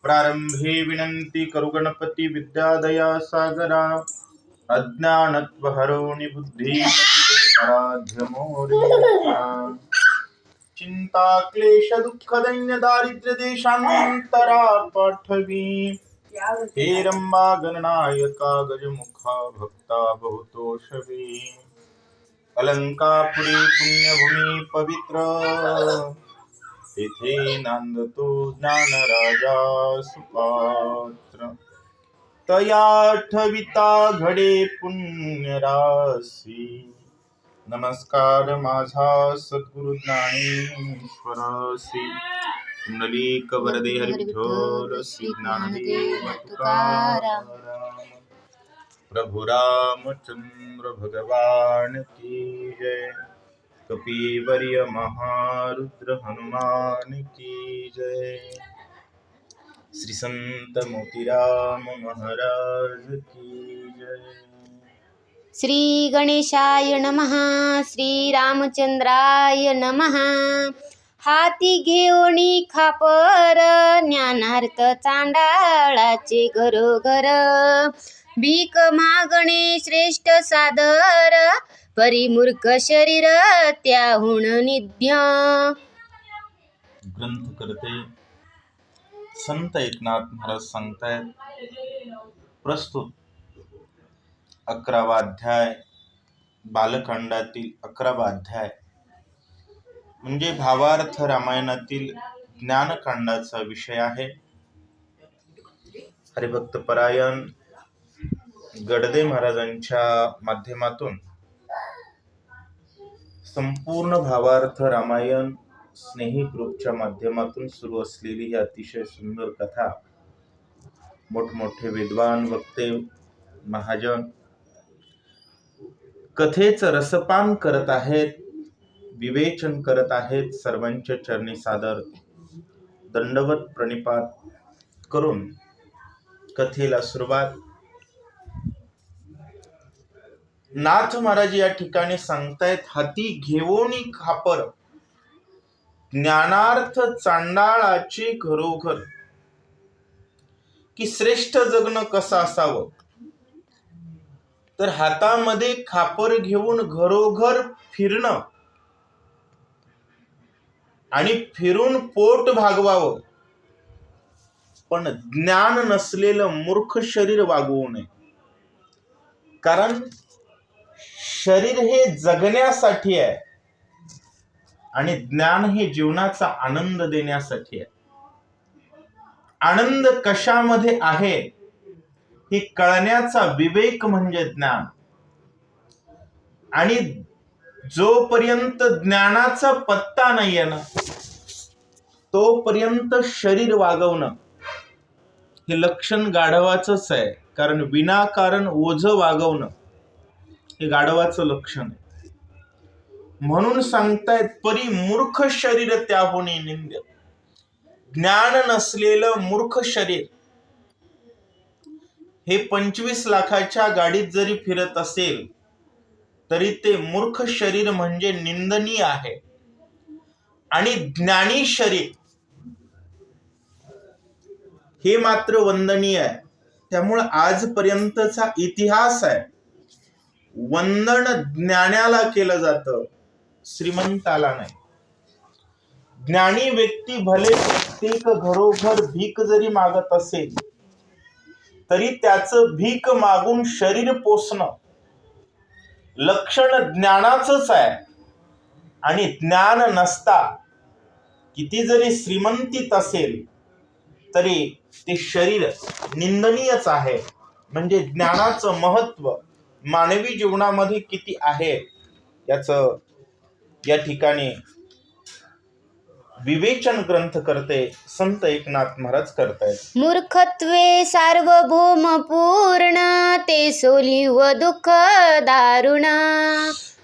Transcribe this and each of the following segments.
प्रारंभे विनंती करू गणपती विद्यादया सागरा अज्ञानत्वहरो निबुद्धि आराध्य मोरया चिंता क्लेश दुःख दैन्य दारिद्र्य देशांतरा पाठवी हे रंबा गणनायका गजमुखा भक्ता बहुतोषवी अलंकापुरी पुण्यभूमी पवित्र तेथे नांदतो ज्ञान राजा सुपात्र तया ठविता घडे पुण्यराशी नमस्कार माझा सद्गुरु ज्ञानेश्वरासी कुंडलिक वरदे हरिविठ्ठल श्री ज्ञानदेव तुकाराम प्रभु रामचंद्र भगवान की जय कपिवर्य महारुद्र हनुमान की जय श्री संत मोतीराम महाराज की जय श्री गणेशाय नमः श्री रामचंद्राय नमः हाती घेऊनी खापर ज्ञानार्थ चांडाळाचे घरोघर भीक मागणे श्रेष्ठ सादर परिमूर्ख शरीर त्याहून निध्य ग्रंथ करते संत एकनाथ महाराज सांगतायत प्रस्तुत 11वा अध्याय बालकांडातील 11वा अध्याय म्हणजे भावार्थ रामायणातील ज्ञानकांडाचा विषय आहे. हरिभक्त परायण गडदे महाराजांच्या माध्यमातून संपूर्ण भावार्थ रामायण स्नेही ग्रुपच्या माध्यमातून सुरू असलेली ही अतिशय सुंदर कथा मोठमोठे विद्वान वक्ते महाजन कथेचं रसपान करत आहेत, विवेचन करत आहेत. सर्वांच्या चरणी सादर दंडवत प्रणिपात करून कथेला सुरुवात. नाथ महाराज या ठिकाणी सांगतायत हाती घेऊनी खापर ज्ञानार्थ चांडाळाचे घरोघर की श्रेष्ठ जगणं कसं असावं. तर हातामध्ये खापर घेऊन घरोघर फिरणं आणि फिरून पोट भागवावं, पण ज्ञान नसलेलं मूर्ख शरीर वागवू नये. कारण शरीर हे जगण्यासाठी आहे आणि ज्ञान हे जीवनाचा आनंद देण्यासाठी आहे. आनंद कशामध्ये आहे हे कळण्याचा विवेक म्हणजे ज्ञान. आणि जोपर्यंत ज्ञानाचा पत्ता नाही आहे ना तोपर्यंत शरीर वागवणं हे लक्षण गाढवाचंच आहे. कारण विनाकारण ओझं वागवणं हे गाढवाचं लक्षण आहे. म्हणून सांगतायत परी मूर्ख शरीर त्याहुनी निंद्य. ज्ञान नसलेलं मूर्ख शरीर हे 25 लाखाच्या गाडीत जरी फिरत असेल तरी ते मूर्ख शरीर म्हणजे निंदनीय आहे. आणि ज्ञानी शरीर हे मात्र वंदनीय आहे. त्यामुळे आजपर्यंतचा इतिहास आहे वंदन ज्ञानाला केलं जातं, श्रीमंताला नाही. ज्ञानी व्यक्ती भले प्रत्येक घरोघर भीक जरी मागत असेल तरी त्याचं भीक मागून शरीर पोसणं लक्षण ज्ञानाचंच आहे. आणि ज्ञान नसता किती जरी श्रीमंतीत असेल तरी ते शरीर निंदनीयच आहे. म्हणजे ज्ञानाचं महत्व मानवी जीवनामध्ये किती आहे याचं या ठिकाणी विवेचन ग्रंथ करते संत एकनाथ महाराज करतायत. मूर्खत्वे सार्वभौम पूर्ण ते सोली व दुःख दारुण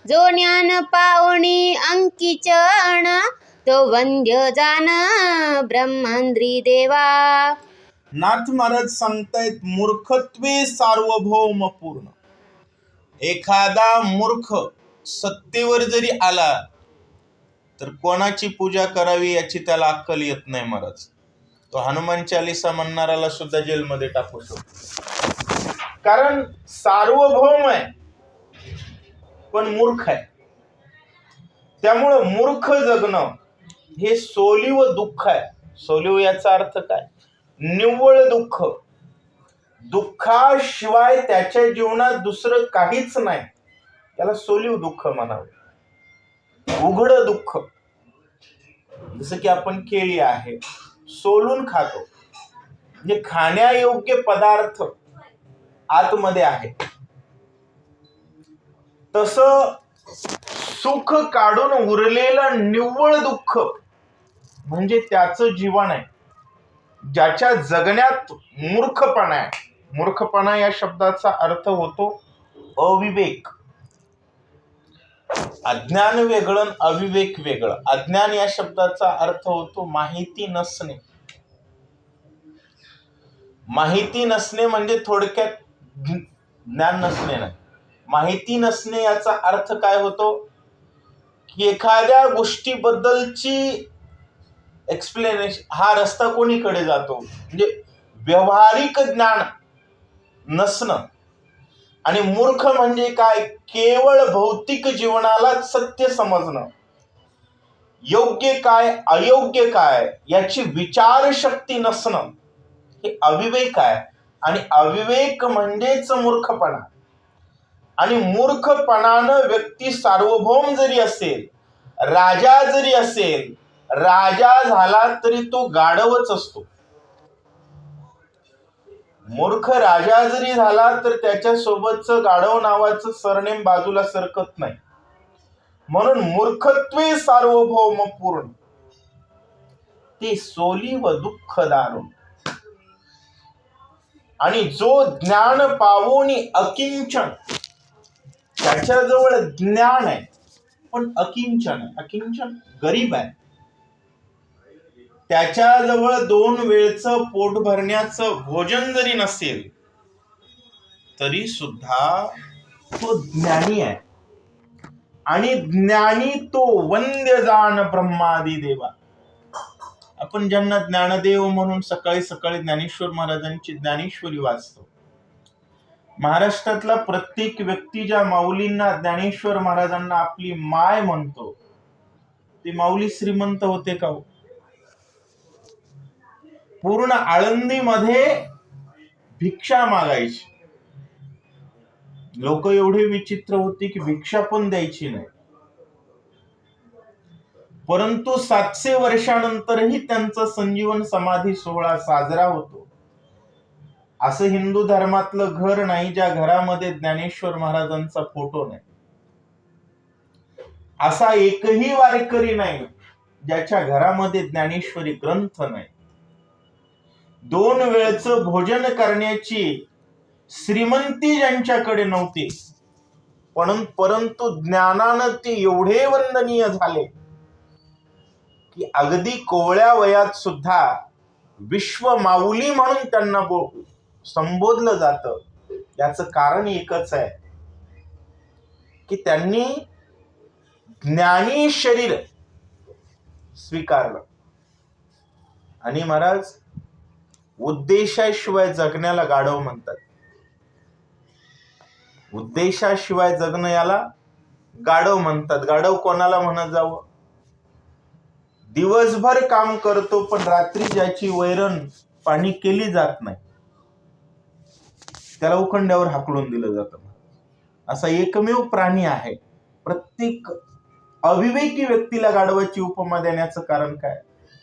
जो ज्ञान पावणी अंकिचण तो वंद्य जान ब्रह्मांद्री देवा. नाथ महाराज सांगतायत मूर्खत्वे सार्वभौम पूर्ण. एखादा मूर्ख सत्तेवर जरी आला तर कोणाची पूजा करावी याची त्याला अक्कल येत नाही महाराज. तो हनुमान चालीसा म्हणणाऱ्याला सुद्धा जेलमध्ये टाकू शकतो, कारण सार्वभौम आहे पण मूर्ख आहे. त्यामुळं मूर्ख जगणं हे सोलीव दुःख आहे. सोलीव याचा अर्थ काय? निव्वळ दुःख. दुःखाशिवाय त्याच्या जीवनात दुसरं काहीच नाही, त्याला सोलीव दुःख म्हणावे. उघड दुःख, जसं की आपण केळी आहे सोलून खातो, म्हणजे खाण्यायोग्य पदार्थ आतमध्ये आहे, तसं सुख काढून उरलेलं निव्वळ दुःख म्हणजे त्याचं जीवन आहे, ज्याच्या जगण्यात मूर्खपणा आहे. मूर्खपणा या शब्दाचा अर्थ होतो अविवेक. अज्ञान वेगळं, अविवेक वेगळं. अज्ञान या शब्दाचा अर्थ होतो माहिती नसणे. माहिती नसणे म्हणजे थोडक्यात ज्ञान नसणे नाही. माहिती नसणे याचा अर्थ काय होतो की एखाद्या गोष्टीबद्दलची एक्सप्लेनेशन, हा रस्ता कोणीकडे जातो, म्हणजे व्यावहारिक ज्ञान नसणं. आणि मूर्ख म्हणजे काय? केवळ भौतिक जीवनालाच सत्य समजणं, योग्य काय अयोग्य काय याची विचारशक्ती नसणं, हे अविवेक आहे. आणि अविवेक म्हणजेच मूर्खपणा. आणि मूर्खपणानं व्यक्ती सार्वभौम जरी असेल, राजा जरी असेल, राजा झाला तरी तो गाढवच असतो. मूर्ख राजा जरी झाला तर त्याच्या सोबतचं गाढव नावाचं सरनेम बाजूला सरकत नाही. म्हणून मूर्खत्वे सार्वभौम पूर्ण, ते सोली व दुःख दारुण. आणि जो ज्ञान पावोनी अकिंचन, त्याच्याजवळ ज्ञान आहे पण अकिंचन आहे. अकिंचन गरीब आहे, त्याच्याजवळ 2 वेळचं पोट भरण्याचं भोजन जरी नसेल तरी सुद्धा तो ज्ञानी आहे. आणि ज्ञानी तो वंद्य जाण ब्रह्मादी देवा. आपण ज्यांना ज्ञानदेव म्हणून सकाळी सकाळी ज्ञानेश्वर महाराजांची ज्ञानेश्वरी वाचतो, महाराष्ट्रातला प्रत्येक व्यक्ती ज्या माऊलींना, ज्ञानेश्वर महाराजांना आपली माय म्हणतो, ते माऊली श्रीमंत होते का? पूर्ण आळंदीमध्ये भिक्षा मागायची. लोक एवढे विचित्र होते की भिक्षा पण द्यायची नाही. परंतु 700 वर्षानंतरही त्यांचा संजीवन समाधी सोहळा साजरा होतो. असं हिंदू धर्मातलं घर नाही ज्या घरामध्ये ज्ञानेश्वर महाराजांचा फोटो नाही. असा एकही वारकरी नाही ज्याच्या घरामध्ये ज्ञानेश्वरी ग्रंथ नाही. 2 वेळचं भोजन करण्याची श्रीमंती ज्यांच्याकडे नव्हती, परंतु ज्ञानानं ते एवढे वंदनीय झाले की अगदी कोवळ्या वयात सुद्धा विश्व माऊली म्हणून त्यांना संबोधलं जातं. याचं कारण एकच आहे की त्यांनी ज्ञानी शरीर स्वीकारलं. आणि महाराज, उद्देशाशिवाय जगण्याला गाढव म्हणतात. उद्देशाशिवाय जगणं याला गाढव म्हणतात. गाढव कोणाला म्हणत जावं? दिवसभर काम करतो पण रात्री ज्याची वैरण पाणी केली जात नाही त्याला उखंड्यावर हाकलून दिलं जातं. असा एकमेव प्राणी आहे. प्रत्येक अविवेकी व्यक्तीला गाढवाची उपमा देण्याचं कारण काय?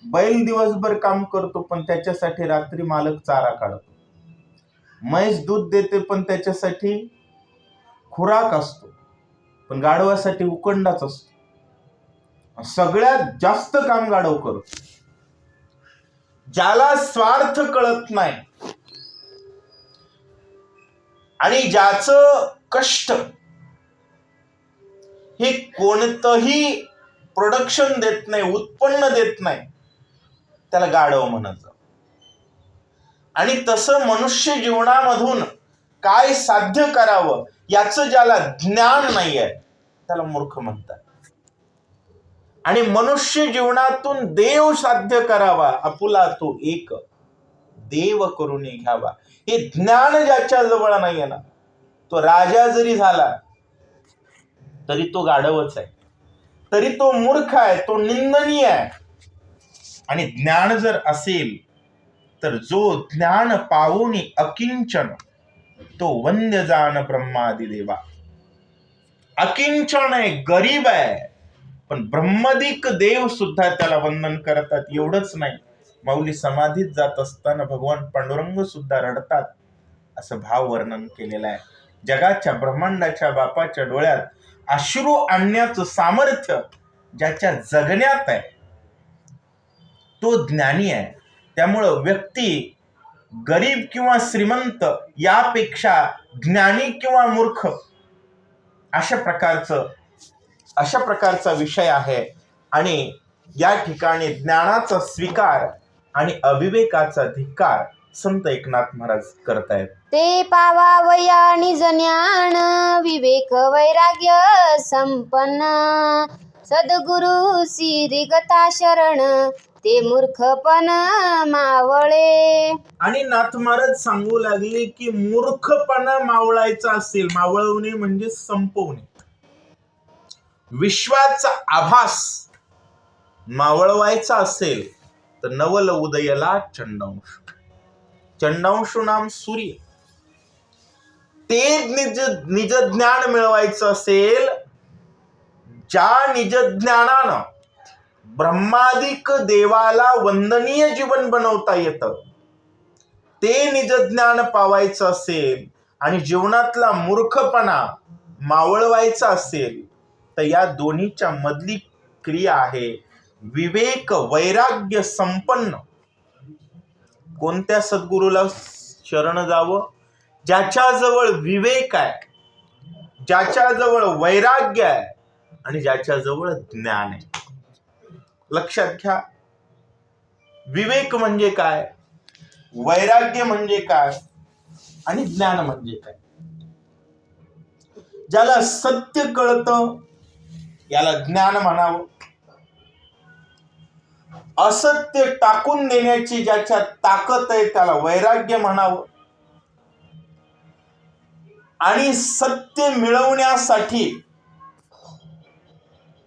बैल दिवसभर काम करतो पण त्याच्यासाठी रात्री मालक चारा काढतो. म्हैस दूध देते पण त्याच्यासाठी खुराक असतो, पण गाढवासाठी उखंडाच असतो. सगळ्यात जास्त काम गाढव करतो. ज्याला स्वार्थ कळत नाही आणि ज्याचं कष्ट हे कोणतंही प्रोडक्शन देत नाही, उत्पन्न देत नाही, त्याला गाढव म्हणत. आणि तसं मनुष्य जीवनामधून काय साध्य करावं याचं ज्याला ज्ञान नाही आहे त्याला मूर्ख म्हणतात. आणि मनुष्य जीवनातून देव साध्य करावा, आपुला तो एक देव करून घ्यावा, हे ज्ञान ज्याच्या जवळ नाही आहे ना, तो राजा जरी झाला तरी तो गाढवच आहे, तरी तो मूर्ख आहे, तो निंदनीय आहे. आणि ज्ञान जर असेल तर जो ज्ञान पावून अकिंचन तो वंद्य जान ब्रह्मादि देवा. अकिंचन आहे, गरीब आहे, पण ब्रह्मदिक देव सुद्धा त्याला वंदन करतात. एवढंच नाही, माऊली समाधीत जात असताना भगवान पांडुरंग सुद्धा रडतात, असं भाव वर्णन केलेलं आहे. जगाच्या ब्रह्मांडाच्या बापाच्या डोळ्यात अश्रू आणण्याचं सामर्थ्य ज्याच्या जगण्यात आहे तो ज्ञानी आहे. त्यामुळं व्यक्ती गरीब किंवा श्रीमंत यापेक्षा ज्ञानी किंवा मूर्ख अशा प्रकारचा विषय आहे. आणि या ठिकाणी ज्ञानाचा स्वीकार आणि अविवेकाचा धिक्कार संत एकनाथ महाराज करतायत. ते पावावया निज ज्ञान विवेक वैराग्य संपन्न सद्गुरु श्रीगता शरण ते मूर्खपण मावळे. आणि नाथ महाराज सांगू लागले की मूर्खपणा मावळायचा असेल, मावळवणे म्हणजे संपवणे, विश्वाचा आभास मावळवायचा असेल तर नवल उदयला चंडांश, चंडांशु नाम सूर्य, ते निज ज्ञान मिळवायचं असेल, ज्या निज ज्ञानानं ब्रह्मादिक देवाला वंदनीय जीवन बनवता येतं, ते निज ज्ञान पावायचं असेल आणि जीवनातला मूर्खपणा मावळवायचा असेल तर या दोन्हीच्या मधली क्रिया आहे विवेक वैराग्य संपन्न. कोणत्या सद्गुरूला शरण जावं? ज्याच्याजवळ विवेक आहे, ज्याच्याजवळ वैराग्य आहे आणि ज्याच्याजवळ ज्ञान आहे. लक्षात घ्या, विवेक म्हणजे काय, वैराग्य म्हणजे काय आणि ज्ञान म्हणजे काय. ज्याला सत्य कळतं याला ज्ञान म्हणावं, असत्य टाकून देण्याची ज्याच्या ताकद आहे त्याला वैराग्य म्हणावं, आणि सत्य मिळवण्यासाठी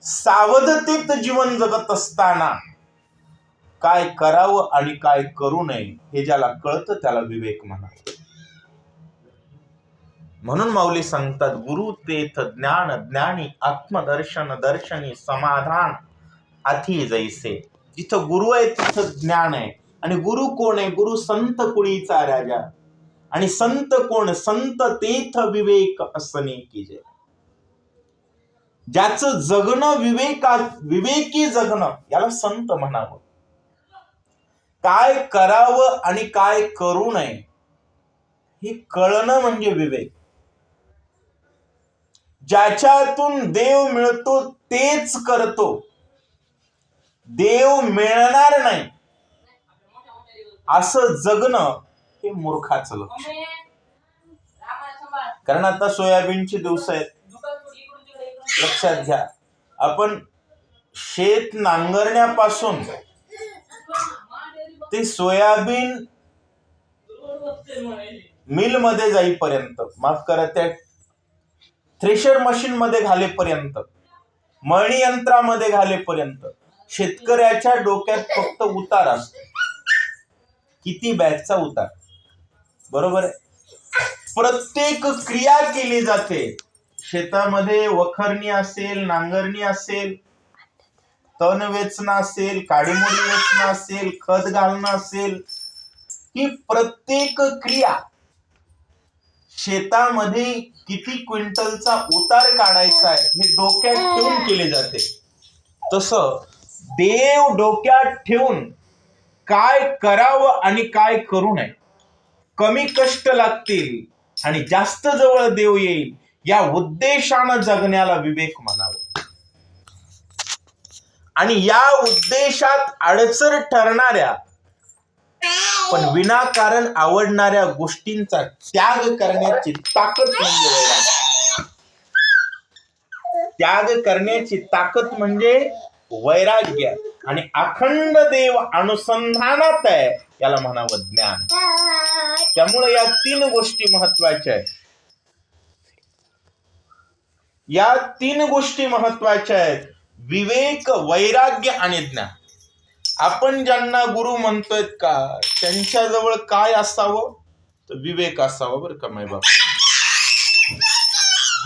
सावधतेत जीवन जगत असताना काय करावं आणि काय करू नये हे ज्याला कळतं त्याला विवेक म्हणावं. म्हणून माऊली सांगतात, गुरु तेथ ज्ञान ज्ञानी आत्मदर्शन दर्शनी समाधान अथी जैसे. जिथं गुरु आहे तिथं ज्ञान आहे. आणि गुरु कोण आहे? गुरु संत कुळीचा राजा. आणि संत कोण? संत तेथ विवेक असणे की जय. ज्याचं जगणं विवेकी जगणं याला संत म्हणावं. काय करावं आणि काय करू नये हे कळणं म्हणजे विवेक. ज्याच्यातून देव मिळतो तेच करतो, देव मिळणार नाही असं जगणं हे मूर्खाचं लक्षण. कारण आता सोयाबीनचे दिवस आहेत. लक्षात घ्या, आपण शेत नांगरण्यापासून ते सोयाबीन मिल मध्ये जाईपर्यंत, माफ करा, त्या थ्रेशर मशीन मध्ये घालेपर्यंत, मळणी यंत्रामध्ये घालेपर्यंत शेतकऱ्याच्या डोक्यात फक्त उतार असतो. किती बॅगचा उतार, बरोबर आहे. प्रत्येक क्रिया केली जाते शेतामध्ये. वखरणी असेल, नांगरणी असेल, तण वेचणं असेल, काडीमोडी वेचणं असेल, खत घालणं असेल, ही प्रत्येक क्रिया शेतामध्ये किती क्विंटलचा उतार काढायचा आहे हे डोक्यात ठेवून केले जाते. तसं देव डोक्यात ठेवून काय करावं आणि काय करू नये, कमी कष्ट लागतील आणि जास्त जवळ देव येईल या उद्देशानं जगण्याला विवेक म्हणावं. आणि या उद्देशात अडचण ठरणाऱ्या पण विनाकारण आवडणाऱ्या गोष्टींचा त्याग करण्याची ताकद म्हणजे वैराग्य. त्याग करण्याची ताकद म्हणजे वैराग्य आणि अखंड देव अनुसंधानात आहे, याला म्हणावं ज्ञान. त्यामुळे या 3 गोष्टी महत्वाच्या आहेत. या 3 गोष्टी महत्वाच्या आहेत: विवेक, वैराग्य आणि ज्ञान. आपण ज्यांना गुरु म्हणतोय का, त्यांच्याजवळ काय असावं? तर विवेक असावं बरं का मायबाप.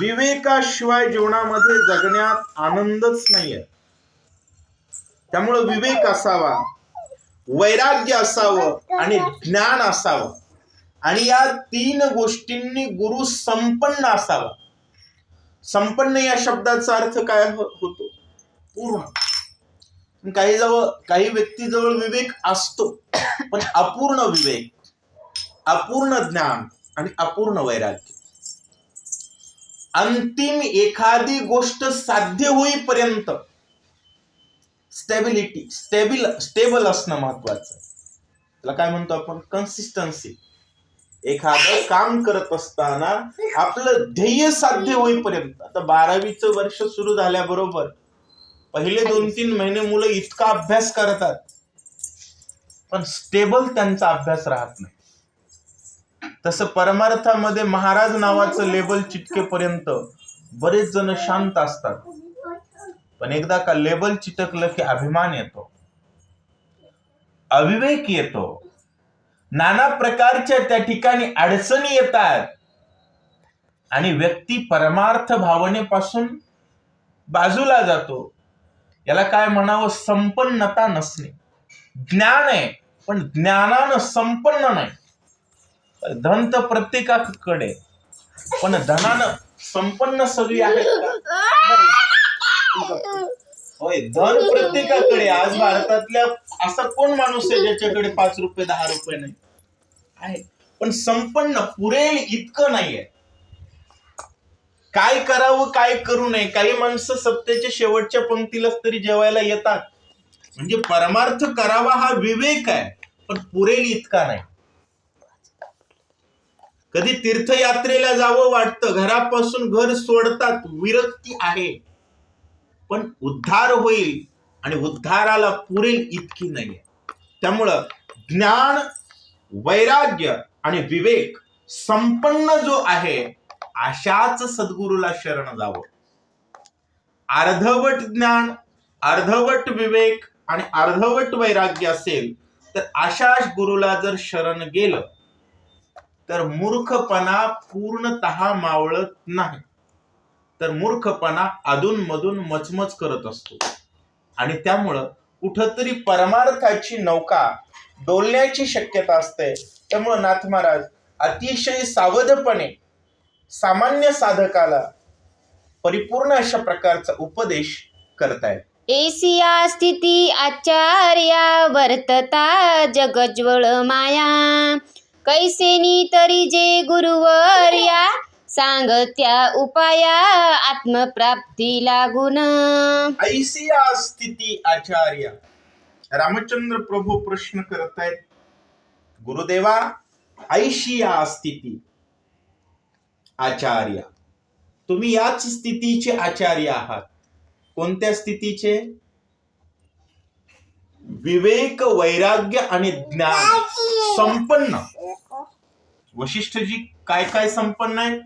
विवेकाशिवाय जीवनामध्ये जगण्यात आनंदच नाहीये. त्यामुळे विवेक असावा, वैराग्य असावं आणि ज्ञान असावं. आणि या 3 गोष्टींनी गुरु संपन्न असावा. संपन्न या शब्दाचा अर्थ काय होतो? पूर्ण. काही व्यक्तीजवळ विवेक असतो, पण अपूर्ण विवेक, अपूर्ण ज्ञान आणि अपूर्ण वैराग्य. अंतिम एखादी गोष्ट साध्य होईपर्यंत स्टेबल असणं महत्वाचं. त्याला काय म्हणतो आपण? कन्सिस्टन्सी. एखादं काम करत असताना आपलं ध्येय साध्य होईपर्यंत. आता 12वीचं वर्ष सुरू झाल्याबरोबर पहिले 2-3 महिने मुलं इतका अभ्यास करतात, पण स्टेबल त्यांचा अभ्यास राहत नाही. तसं परमार्थामध्ये महाराज नावाचं लेबल चिटकेपर्यंत बरेच जण शांत असतात, पण एकदा का लेबल चिटकलं की अभिमान येतो, अविवेक येतो, नाना प्रकारच्या त्या ठिकाणी अडचणी येतात आणि व्यक्ती परमार्थ भावनेपासून बाजूला जातो. याला काय म्हणावं? संपन्नता नसणे. ज्ञान आहे, पण ज्ञानानं संपन्न नाही. धन तर प्रत्येकाकडे, पण धनानं संपन्न सगळी आहेत का? होय, धन प्रत्येकाकडे. आज भारतातल्या असा कोण माणूस आहे ज्याच्याकडे 5 रुपये 10 रुपये नाही? आहे, पण संपन्न पुरेल इतकं नाहीये. काय करावं काय करू नये. काही माणसं सप्त्याच्या शेवटच्या पंक्तीलाच तरी जेवायला येतात. म्हणजे परमार्थ करावा हा विवेक आहे, पण पुरेल इतका नाही. कधी तीर्थयात्रेला जावं वाटतं, घरापासून घर सोडतात, विरक्ती आहे, पण उद्धार होईल आणि उद्धाराला पुरेल इतकी नाहीये. त्यामुळं ज्ञान, वैराग्य आणि विवेक संपन्न जो आहे, अशाच सद्गुरूला शरण जावं. अर्धवट ज्ञान, अर्धवट विवेक आणि अर्धवट वैराग्य असेल तर अशाच गुरुला जर शरण गेलं तर मूर्खपणा पूर्णतः मावळत नाही, तर मूर्खपणा अधूनमधून मचमच करत असतो. आणि त्यामुळं कुठंतरी परमार्थाची नौका डोलण्याची शक्यता असते. त्यामुळं नाथ महाराज अतिशय सावधपणे सामान्य साधकाला परिपूर्ण अशा प्रकारचा उपदेश करतायत. एसिया स्थिती आचार्या वर्तता जगज्वळ माया, कैसेनी तरी जे गुरुवर्या सांगत्या उपाया आत्मप्राप्ती लागून. ऐसिया स्थिती आचार्य. रामचंद्र प्रभू प्रश्न करतायत, गुरुदेवा ऐशिया स्थिती आचार्य, तुम्ही याच स्थितीचे आचार्य आहात. कोणत्या स्थितीचे? विवेक, वैराग्य आणि ज्ञान संपन्न. वशिष्ठजी काय काय संपन्न आहे?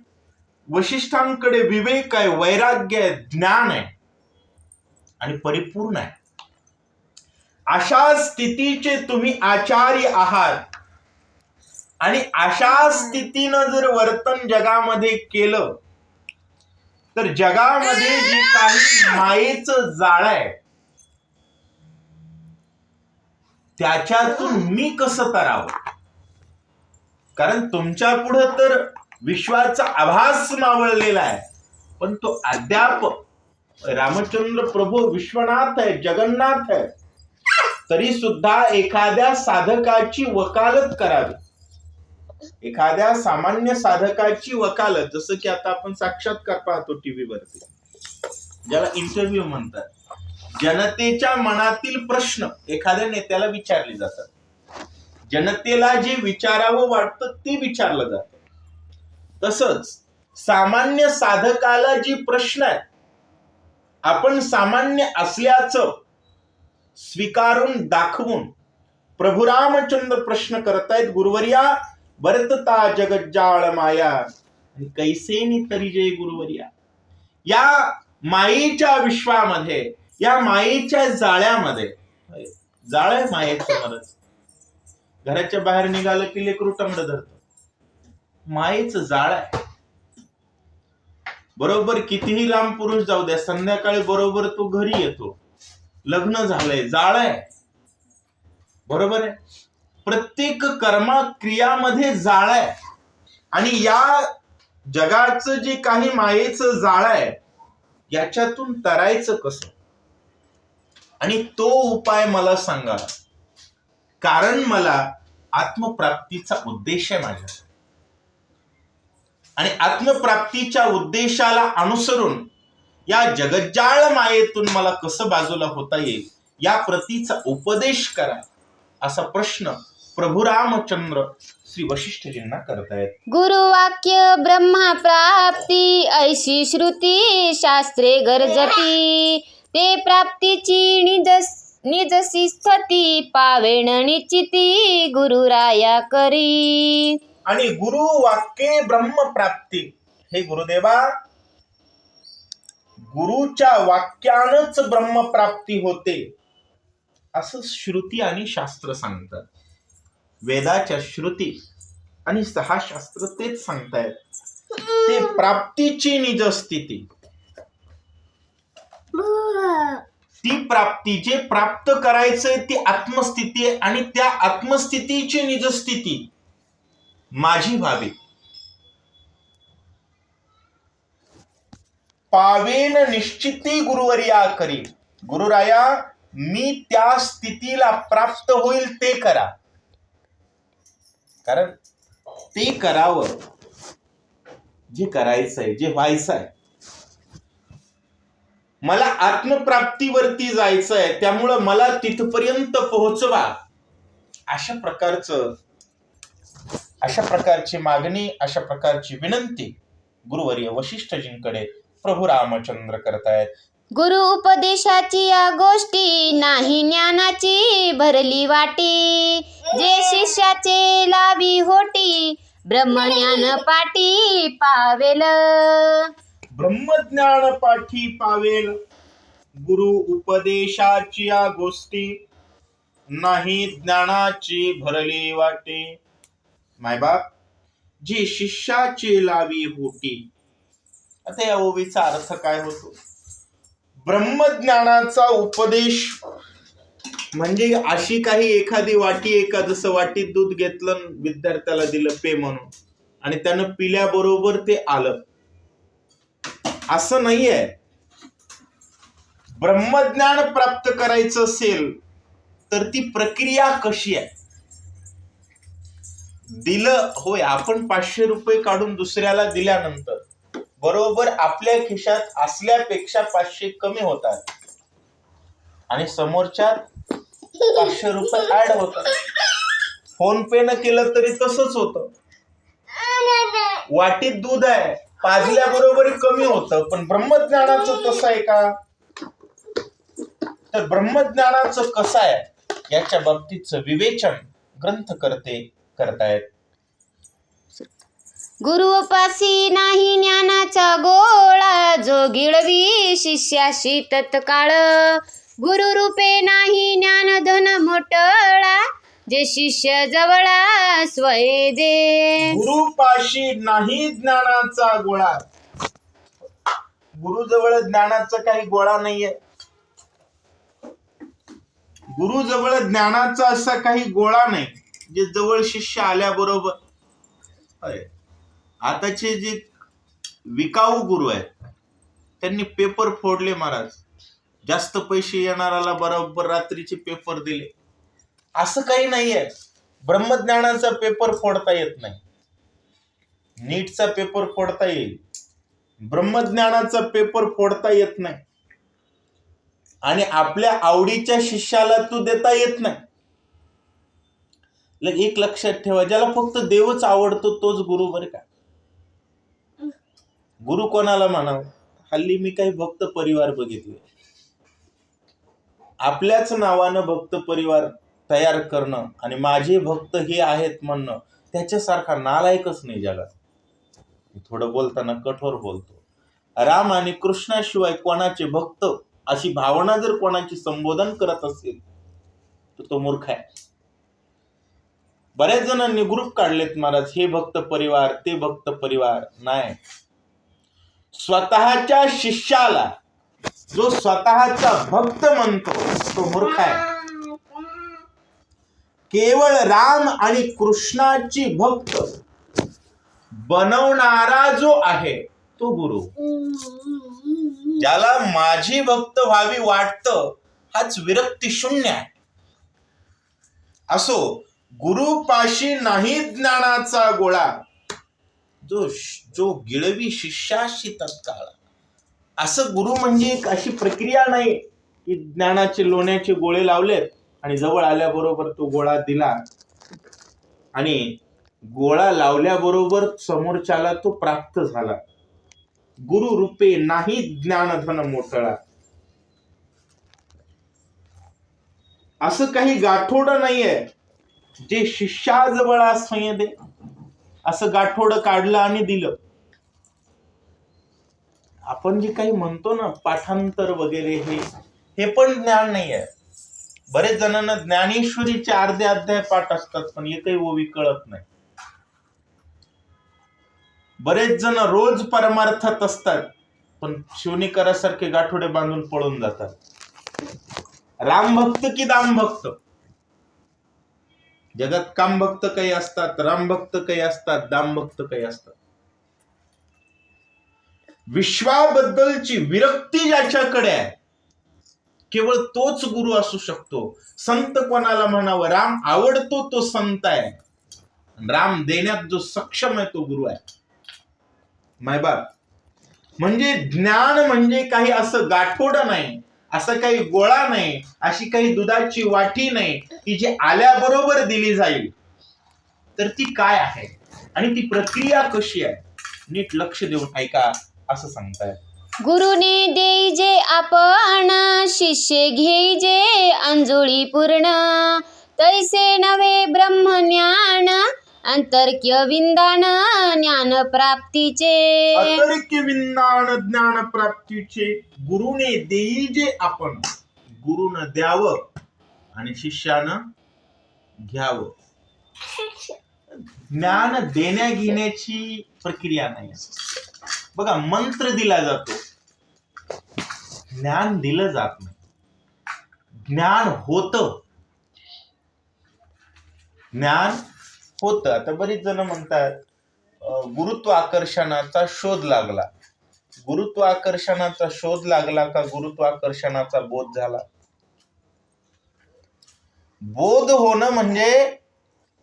वशिष्ठांकडे विवेक आहे, वैराग्य आहे, ज्ञान आहे आणि परिपूर्ण आहे. अशा स्थितीचे तुम्ही आचार्य आहात. आणि अशा स्थितीनं जर वर्तन जगामध्ये केलं तर जगामध्ये जे काही मायेचं जाळ आहे त्याच्यातून मी कसं तरावं? कारण तुमच्या पुढं तर विश्वाचा आभास मावळलेला आहे, पण तो अद्याप रामचंद्र प्रभू विश्वनाथ आहे, जगन्नाथ आहे. तरी सुद्धा एखाद्या साधकाची वकालत करावी. एखाद्या सामान्य साधकाची वकालत, जसं की आता आपण साक्षात्कार पाहतो टीव्हीवरती, ज्याला इंटरव्ह्यू म्हणतात. जनतेच्या मनातील प्रश्न एखाद्या नेत्याला विचारले जातात. जनतेला जे विचारावं वाटतं ते विचारलं जातं. तसंच सामान्य साधकाला जी प्रश्न आहेत, आपण सामान्य असल्याचं स्वीकारून दाखवून प्रभू रामचंद्र प्रश्न करतायत, गुरुवर्या वर्तता जगज्जाळ माया आणि कैसेनी तरी जय गुरुवर्या. या मायेच्या विश्वामध्ये, या मायेच्या जाळ्यामध्ये, जाळ आहे मायेचं मरच. घराच्या बाहेर निघालं की लेकरू टंगड धरत. मायेचं जाळ आहे. बरोबर कितीही लांब पुरुष जाऊ द्या, संध्याकाळी बरोबर तो घरी येतो. लग्न झालंय, जाळ आहे. बरोबर आहे. प्रत्येक कर्मा क्रियामध्ये जाळ आहे. आणि या जगाचं जे काही मायेचं जाळ आहे, याच्यातून तरायचं कसं, आणि तो उपाय मला सांगा. कारण मला आत्मप्राप्तीचा उद्देश आहे माझ्या, आणि आत्मप्राप्तीच्या उद्देशाला अनुसरून या जगज्जाळ मायेतून मला कसं बाजूला होता येईल, या प्रतीचा उपदेश करा, असा प्रश्न प्रभू रामचंद्र श्री वशिष्ठजींना करतायत. गुरुवाक्य ब्रह्मा प्राप्ती ऐशी श्रुती शास्त्रे गरजती, ते प्राप्तीची निजसी स्थिती पावेण निश्चिती गुरुराया करी. आणि गुरु वाक्ये ब्रह्म प्राप्ती, हे गुरुदेवा, गुरुच्या वाक्यानच ब्रह्मप्राप्ती होते असं श्रुती आणि शास्त्र सांगतात. वेदाच्या श्रुती आणि 6 शास्त्र तेच सांगतायत. ते प्राप्तीची निज स्थिती, ती प्राप्ती, जे प्राप्त करायचंय ती आत्मस्थिती आहे, आणि त्या आत्मस्थितीची निजस्थिती माझी व्हावी. पावेन निश्चिती गुरुवर्या करी. गुरुराया, मी त्या स्थितीला प्राप्त होईल ते करा. कारण ते करावं जे करायचंय, जे व्हायचंय. मला आत्मप्राप्तीवरती जायचंय, त्यामुळं मला तिथपर्यंत पोहोचवा, अशा प्रकारची मागणी, अशा प्रकारची विनंती गुरुवर्य वशिष्ठजींकडे प्रभू रामचंद्र करतायत. गुरु उपदेशाची या गोष्टी नाही ज्ञानाची भरली वाटी, जे शिष्याचे लावी होटी ब्रह्मज्ञान पाठी पावेल. ब्रह्मज्ञान पाठी पावेल. गुरु उपदेशाची या गोष्टी नाही ज्ञानाची भरली वाटी. मायबाप, जे शिष्याचे लावी होती. आता या ओवीचा अर्थ काय होतो? ब्रह्मज्ञानाचा उपदेश म्हणजे अशी काही एखादी वाटी, जसं वाटीत दूध घेतलं, विद्यार्थ्याला दिलं पे म्हणून, आणि त्यानं पिल्याबरोबर ते आलं, असं नाहीये. ब्रह्मज्ञान प्राप्त करायचं असेल तर ती प्रक्रिया कशी आहे? दिलं, होय, आपण 500 रुपये काढून दुसऱ्याला दिल्यानंतर बरोबर आपल्या खिशात असल्यापेक्षा 500 कमी होतात, आणि समोरच्या 500 रुपये ऍड होतात. फोन पे न केलं तरी तसंच होतं. वाटीत दूध आहे, पाजल्याबरोबर कमी होतं. पण ब्रह्मज्ञानाचं कसं आहे का? तर ब्रह्मज्ञानाचं कसं आहे याच्या बाबतीचं विवेचन ग्रंथकर्ते करतायत. गुरुपासी नाही ज्ञानाचा गोळा, जो गिळवी शिष्याशी तत्काळ. गुरु रूपे नाही ज्ञानधन मोठळा, जे शिष्य जवळा स्वये दे. गुरुपाशी नाही ज्ञानाचा गोळा. गुरुजवळ ज्ञानाचा काही गोळा नाहीये. गुरुजवळ ज्ञानाचा असा काही गोळा नाही जे जवळ शिष्य आल्याबरोबर. आताचे जे विकाऊ गुरु आहेत त्यांनी पेपर फोडले महाराज. जास्त पैसे येणाऱ्याला बरोबर रात्रीचे पेपर दिले. असं काही नाहीये. ब्रह्मज्ञानाचा पेपर फोडता येत नाही. नीटचा पेपर फोडता येईल, ब्रह्मज्ञानाचा पेपर फोडता येत नाही. आणि आपल्या आवडीच्या शिष्याला तू देता येत नाही. एक लक्षात ठेवा, ज्याला फक्त देवच आवडतो तोच गुरु बरं का. गुरु कोणाला म्हणावं? हल्ली मी काही भक्त परिवार बघितले, आपल्याच नावानं भक्त परिवार तयार करणं आणि माझे भक्त हे आहेत म्हणणं त्याच्यासारखा नालायकच नाही जगात. मी थोडं बोलताना कठोर बोलतो. राम आणि कृष्णाशिवाय कोणाचे भक्त अशी भावना जर कोणाची संबोधन करत असेल तर तो मूर्ख आहे. बऱ्याच जणांनी ग्रुप काढलेत महाराज, हे भक्त परिवार ते भक्त परिवार. नाही, स्वतःच्या शिष्याला जो स्वतःचा भक्त म्हणतो तो मूर्ख आहे. केवळ राम आणि कृष्णाची भक्त बनवणारा जो आहे तो गुरु. ज्याला माझी भक्त व्हावी वाटतं हाच विरक्ती शून्य आहे. असो, गुरुपाशी नाही ज्ञानाचा गोळा, जो गिळवी शिष्याशी तत्काळ. असं गुरु म्हणजे एक अशी प्रक्रिया नाही की ज्ञानाचे लोण्याचे गोळे लावलेत आणि जवळ आल्याबरोबर तो गोळा दिला आणि गोळा लावल्याबरोबर समोरच्याला तो प्राप्त झाला. गुरु रूपे नाही ज्ञानधन मोठळा. असं काही गाठोड नाहीये जे शिष्याजवळ असं दे, असं गाठोड काढलं आणि दिलं. आपण जे काही म्हणतो ना पाठांतर वगैरे, हे पण ज्ञान नाहीये. बरेच जणांना ज्ञानेश्वरीचे अर्धे अध्याय पाठ असतात पण एकही ओवी कळत नाही. बरेच जण रोज परमार्थात असतात पण शिवनेकरासारखे गाठोडे बांधून पळून जातात. राम भक्त की दाम भक्त? जगात काम भक्त काही असतात, राम भक्त काही असतात, दाम भक्त काही असतात. विश्वाबद्दलची विरक्ती ज्याच्याकडे आहे केवळ तोच गुरु असू शकतो. संत कोणाला म्हणावं? राम आवडतो तो संत आहे. राम देण्यात जो सक्षम आहे तो गुरु आहे. मायबाप म्हणजे ज्ञान म्हणजे काही असं गाठोड नाही, असं काही गोळा नाही, अशी काही दुधाची वाटी नाही की जी आल्याबरोबर दिली जाईल. तर ती काय आहे आणि ती प्रक्रिया कशी आहे, नीट लक्ष देऊन ऐका असं सांगताय. गुरुने देई जे आपण, शिष्य घेई जे अंजुळी पूर्ण. तैसे नवे ब्रह्मज्ञान, अंतर्क्य विंदान ज्ञान प्राप्तीचे. अंतर्क्य विंदान ज्ञान प्राप्तीचे. गुरुने देई जे आपण, गुरुनं द्यावं आणि शिष्यानं घ्यावं. ज्ञान देण्या घेण्याची प्रक्रिया नाही. बघा, मंत्र दिला जातो, ज्ञान दिलं जात नाही. ज्ञान होतं. आता बरीच जण म्हणतात गुरुत्वाकर्षणाचा शोध लागला. गुरुत्वाकर्षणाचा शोध लागला का गुरुत्वाकर्षणाचा बोध झाला? बोध होणं म्हणजे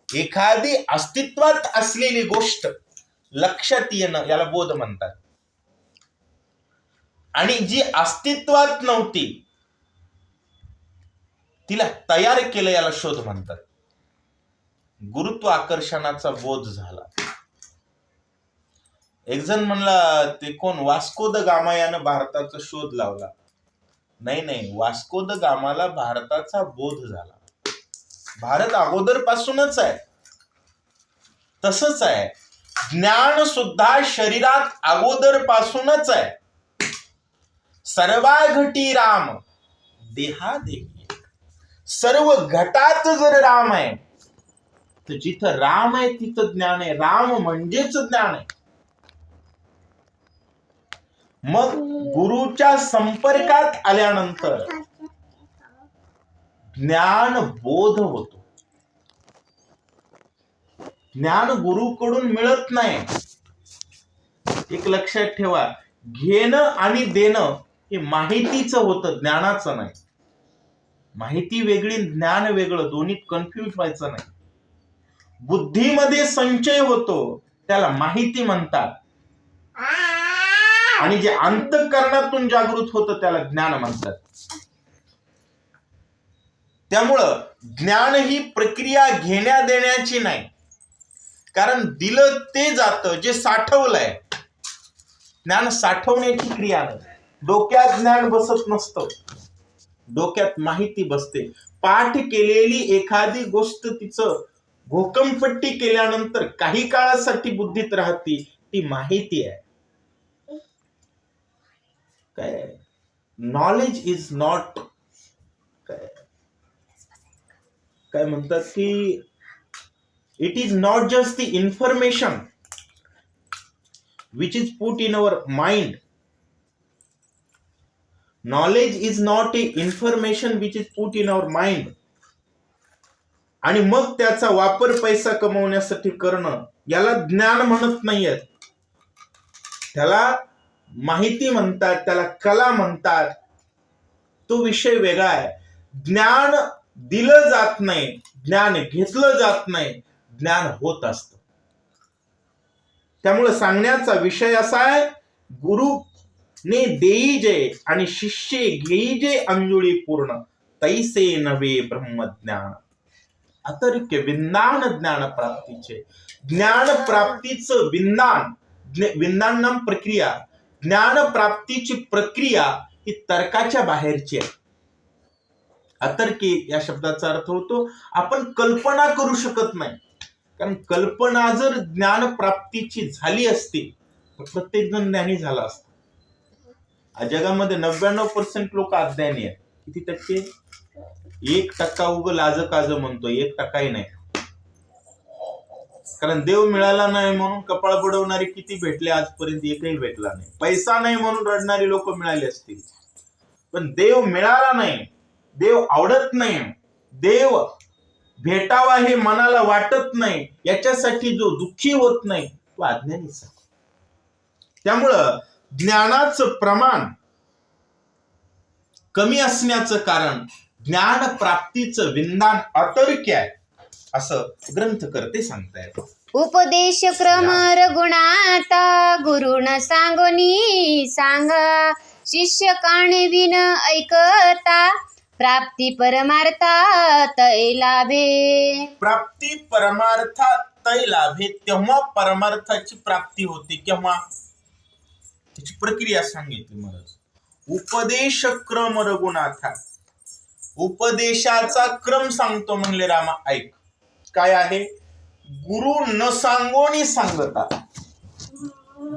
एखादी अस्तित्वात असलेली गोष्ट लक्षात येणं, याला बोध म्हणतात. आणि जी अस्तित्वात नव्हती तिला तयार केलं याला शोध म्हणतात. गुरुत्वाकर्षणाचा बोध झाला. एक जण म्हणला, ते कोण, वास्को द गामा यानं भारताचा शोध लावला. नाही, वास्को द गामाला भारताचा बोध झाला. भारत अगोदर पासूनच आहे. तसंच आहे ज्ञान सुद्धा शरीरात अगोदर पासूनच आहे. सर्वा घटी राम देहा देही. सर्व घटात जर राम आहे तर जिथं राम आहे तिथं ज्ञान आहे. राम म्हणजेच ज्ञान आहे. मग गुरुच्या संपर्कात आल्यानंतर ज्ञान बोध होतो. ज्ञान गुरुकडून मिळत नाही. एक लक्षात ठेवा, घेणं आणि देणं हे माहितीचं होतं, ज्ञानाचं नाही. माहिती वेगळी, ज्ञान वेगळं, दोन्हीत कन्फ्युज व्हायचं नाही. बुद्धीमध्ये संचय होतो त्याला माहिती म्हणतात आणि जे अंतःकरणातून जागृत होतं त्याला ज्ञान म्हणतात. त्यामुळं ज्ञान ही प्रक्रिया घेण्या देण्याची नाही, कारण दिलं ते जातं जे साठवलंय. ज्ञान साठवण्याची क्रिया नाही. डोक्यात ज्ञान बसत नसतं. डोक्यात माहिती बसते. पाठ केलेली एखादी गोष्ट तिचं घोकमपट्टी केल्यानंतर काही काळासाठी बुद्धीत राहते, ती माहिती आहे. काय नॉलेज इज नॉट काय म्हणतात की it is not just the information which is put in our mind. Knowledge is not a information which is put in our mind. आणि मग त्याचा वापर पैसा कमवण्यासाठी करणं, याला ज्ञान म्हणत नाहीयेत. त्याला माहिती म्हणतात, त्याला कला म्हणतात. तो विषय वेगळा आहे. ज्ञान दिलं जात नाही, ज्ञान घेतलं जात नाही, ज्ञान होत असतं. त्यामुळे सांगण्याचा विषय असा आहे, गुरुने देई जे आणि शिष्य घेई जे अंजुळी पूर्ण, तैसे नवे ब्रह्मज्ञान. अतर्क्य विज्ञान ज्ञान प्राप्तीचे. ज्ञान प्राप्तीचं विज्ञान, विज्ञान नाम प्रक्रिया. ज्ञान प्राप्तीची प्रक्रिया ही तर्काच्या बाहेरची आहे. अतर्की या शब्दाचा अर्थ होतो आपण कल्पना करू शकत नाही. कारण कल्पना जर ज्ञान प्राप्तीची झाली असती तर प्रत्येक जण ज्ञानी झाला असता. जगामध्ये 99% लोक अज्ञानी आहेत. किती टक्के? 1% उग लाज काज म्हणतो, 1%ही नाही. कारण देव मिळाला नाही म्हणून कपाळ बुडवणारे किती भेटले आजपर्यंत? एकही भेटला नाही. पैसा नाही म्हणून रडणारी लोक मिळाली असतील, पण देव मिळाला नाही, देव आवडत नाही, देव भेटावा हे मनाला वाटत नाही, याच्यासाठी जो दुःखी होत नाही तो अज्ञानीच. त्यामुळं ज्ञानाचं प्रमाण कमी असण्याचं कारण ज्ञान प्राप्तीचं विज्ञान अतर्क्य आहे, असं ग्रंथकर्ते सांगतायत. उपदेश क्रम रघुनाथा गुरुन सांगोनी सांगा, शिष्य काणविन ऐकता, प्राप्ती परमार्था तै लाभे. प्राप्ती परमार्था तै लाभे. तेव्हा परमार्थाची प्राप्ती होते. केव्हा? त्याची प्रक्रिया सांगितली मला. उपदेश क्रम रघुनाथा. उपदेशाचा क्रम सांगतो म्हणले रामा. ऐक काय आहे? गुरु न सांगोनी सांगता.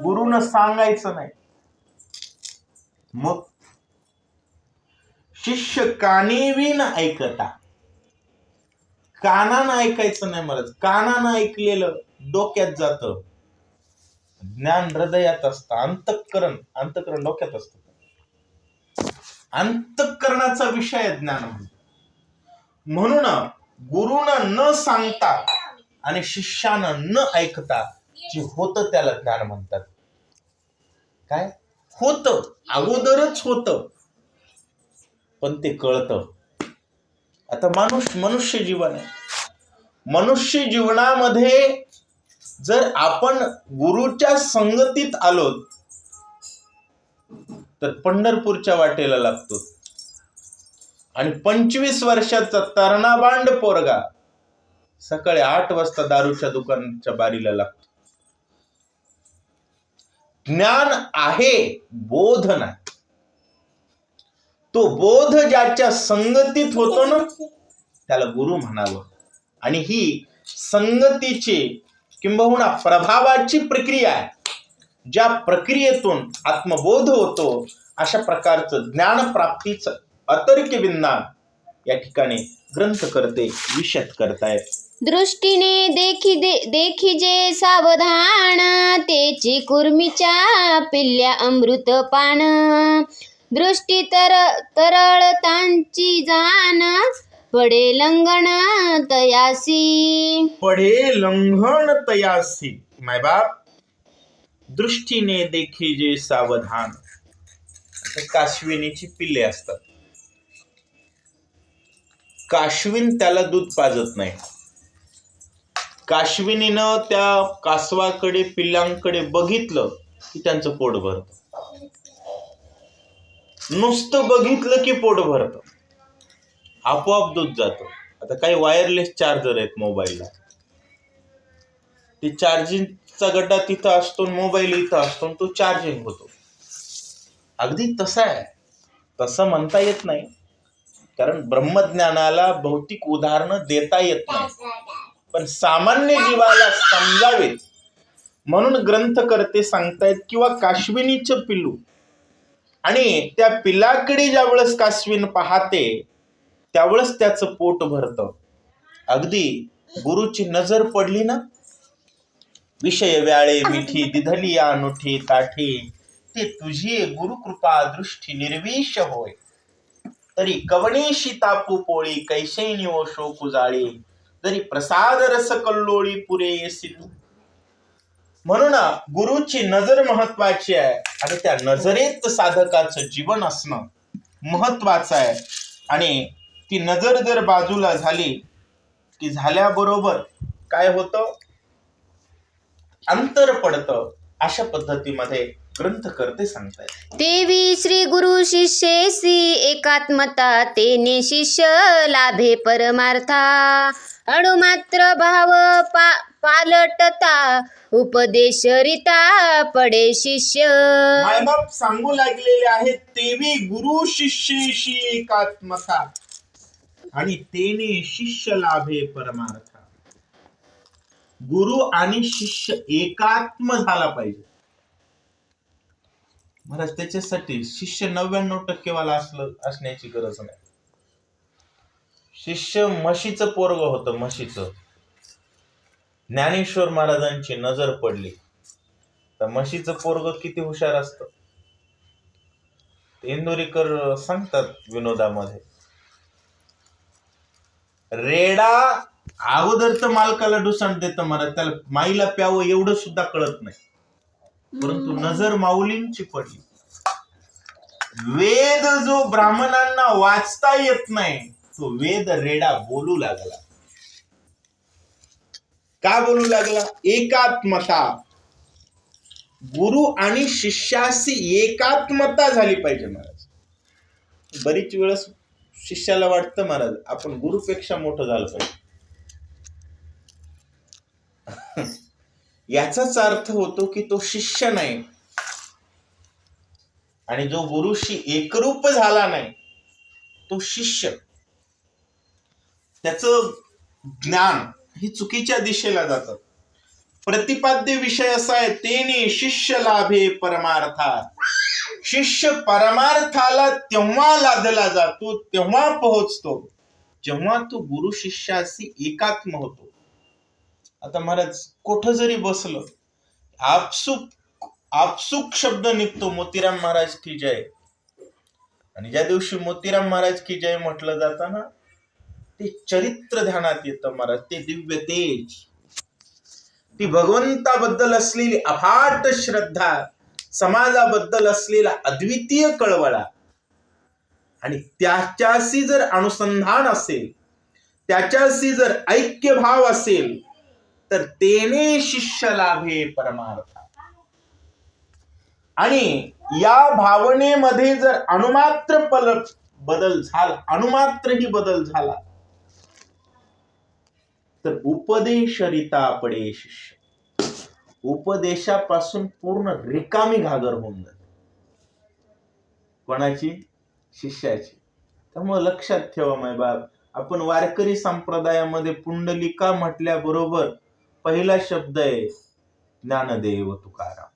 गुरु न सांगायचं नाही. मग शिष्य कानेवीन ऐकता. कानानं ऐकायचं नाही मला. कानानं ऐकलेलं डोक्यात जातं. ज्ञान हृदयात असतं. अंतःकरण डोक्यात असतं. अंतःकरणाचा विषय आहे ज्ञान. म्हणून गुरुनं न सांगता आणि शिष्यानं न ऐकता जे होतं त्याला ज्ञान म्हणतात. काय होतं? अगोदरच होतं, पण ते कळतं. आता मनुष्य जीवन आहे. मनुष्य जीवनामध्ये जर आपण गुरुच्या संगतीत आलो तर पंढरपूरच्या वाटेला लागतो. आणि 25 वर्षाचा तरणा-बांड पोरगा सकाळी 8 वाजता दारूच्या दुकानाच्या बारीला लागतो. ज्ञान आहे, बोध नाही. तो बोध ज्याच्या संगतीत होतो ना त्याला गुरु म्हणावं. आणि ही संगतीची किंबहुना प्रभावाची प्रक्रिया आहे. ज्या प्रक्रियेतून आत्मबोध होतो अशा प्रकारचं ज्ञान प्राप्तीचं अतर्क्य विज्ञान या ठिकाणी ग्रंथकर्ते विशद करतायत. दृष्टीने देखिजे सावधान, तेची कुर्मीच्या पिल्ल्या अमृत पान. दृष्टी तरळतांची जाण, पडे लंघन तयासी. पडे लंघन तयासी. मायबाप, दृष्टीने देखिजे सावधान. काशविनीची पिल्ले असतात. काशवीन त्याला दूध पाजत नाही. काशविनीनं त्या कासवाकडे, पिल्लांकडे बघितलं की त्यांचं पोट भरतं. नुसतं बघितलं की पोट भरतं. आपोआप दूध जातं. आता काही वायरलेस चार्जर आहेत मोबाईलला. ते चार्जिंगचा गड्डा तिथं असतो, मोबाईल इथं असतो, तो चार्जिंग होतो. अगदी तसा आहे. तसं म्हणता येत नाही, कारण ब्रह्मज्ञानाला भौतिक उदाहरणं देता येत नाही, पण सामान्य जीवाला समजावेत म्हणून ग्रंथकर्ते सांगतायत. किंवा काश्विनीचं पिल्लू, आणि त्या पिल्लाकडे ज्यावेळेस काश्वीन पाहते त्यावेळेस त्याचं पोट भरतं. अगदी गुरुची नजर पडली ना, विषय व्याळे मिठी दिधली अनुठी ताठी, ते तुझी गुरुकृपा दृष्टी निर्विष होय. तरी कवणेशी तापू पोळी कैशैनी ओ शोक जाळी, तरी प्रसाद रस कल्लोळी पुरे येसी. म्हणून गुरुची नजर महत्वाची आहे, आणि त्या नजरेत साधकाचं जीवन असणं महत्वाचं आहे. आणि ती नजर जर बाजूला झाली की झाल्याबरोबर काय होतं, अंतर पडतं. अशा पद्धतीमध्ये ग्रंथकर्ते सांगतायत. देवी श्री गुरु शिष्येसी एकात्मता, तेने शिष्य लाभे परमार्था. अणुमात्र भाव पालटता, उपदेशरिता पडे शिष्य. मायबाप सांगू लागलेले आहेत, तेवी गुरु शिष्येशी एकात्मता, आणि तेने शिष्य लाभे परमार्था. गुरु आणि शिष्य एकात्म झाला पाहिजे. महाराज त्याच्यासाठी शिष्य 99% वाला असण्याची गरज नाही. शिष्य म्हशीचं पोरग होतं, म्हशीचं. ज्ञानेश्वर महाराजांची नजर पडली तर म्हशीचं पोरग किती हुशार असतं. इंदोरीकर सांगतात विनोदामध्ये, रेडा अगोदर तर मालकाला डुसांट देतं महाराज, त्याला माईला प्यावं एवढं सुद्धा कळत नाही, परंतु नजर माऊलींची पडली. वेद जो ब्राह्मणांना वाचता येत नाही तो वेद रेडा बोलू लागला. का बोलू लागला? एकात्मता. गुरु आणि शिष्याशी एकात्मता झाली पाहिजे महाराज. बरीच वेळेस शिष्याला वाटतं महाराज आपण गुरुपेक्षा मोठं झालं पाहिजे. याचाच अर्थ होतो की तो शिष्य नाही, आणि जो गुरुशी एकरूप झाला नाही तो शिष्य. त्याचं ज्ञान ही चुकीच्या दिशेला जातं. प्रतिपाद्य विषय असा आहे, तेने शिष्य लाभे परमार्था. शिष्य परमार्थाला तेव्हा लादला जातो, तेव्हा पोहोचतो जेव्हा तो गुरु शिष्याशी एकात्म होतो. आता महाराज कुठं जरी बसलं, आपसुक शब्द निघतो, मोतीराम महाराज की जय. आणि ज्या दिवशी मोतीराम महाराज की जय म्हटलं जातं ना, ते चरित्र ध्यानात येतं महाराज. ते दिव्य तेज, ती भगवंताबद्दल असलेली अफाट श्रद्धा, समाजाबद्दल असलेला अद्वितीय कळवळा, आणि त्याच्याशी जर अनुसंधान असेल, त्याच्याशी जर ऐक्य भाव असेल, तर तेने शिष्य लाभे परमार्था. आणि या भावनेमध्ये जर अणुमात्र बदल झाला तर उपदेशरिता पडे शिष्य. उपदेशापासून पूर्ण रिकामी घागर होऊन जाते. कोणाची? शिष्याची. त्यामुळे लक्षात ठेवा मायबाप, आपण वारकरी संप्रदायामध्ये पुंडलिका म्हटल्याबरोबर पहिला शब्द आहे ज्ञानदेव तुकाराम.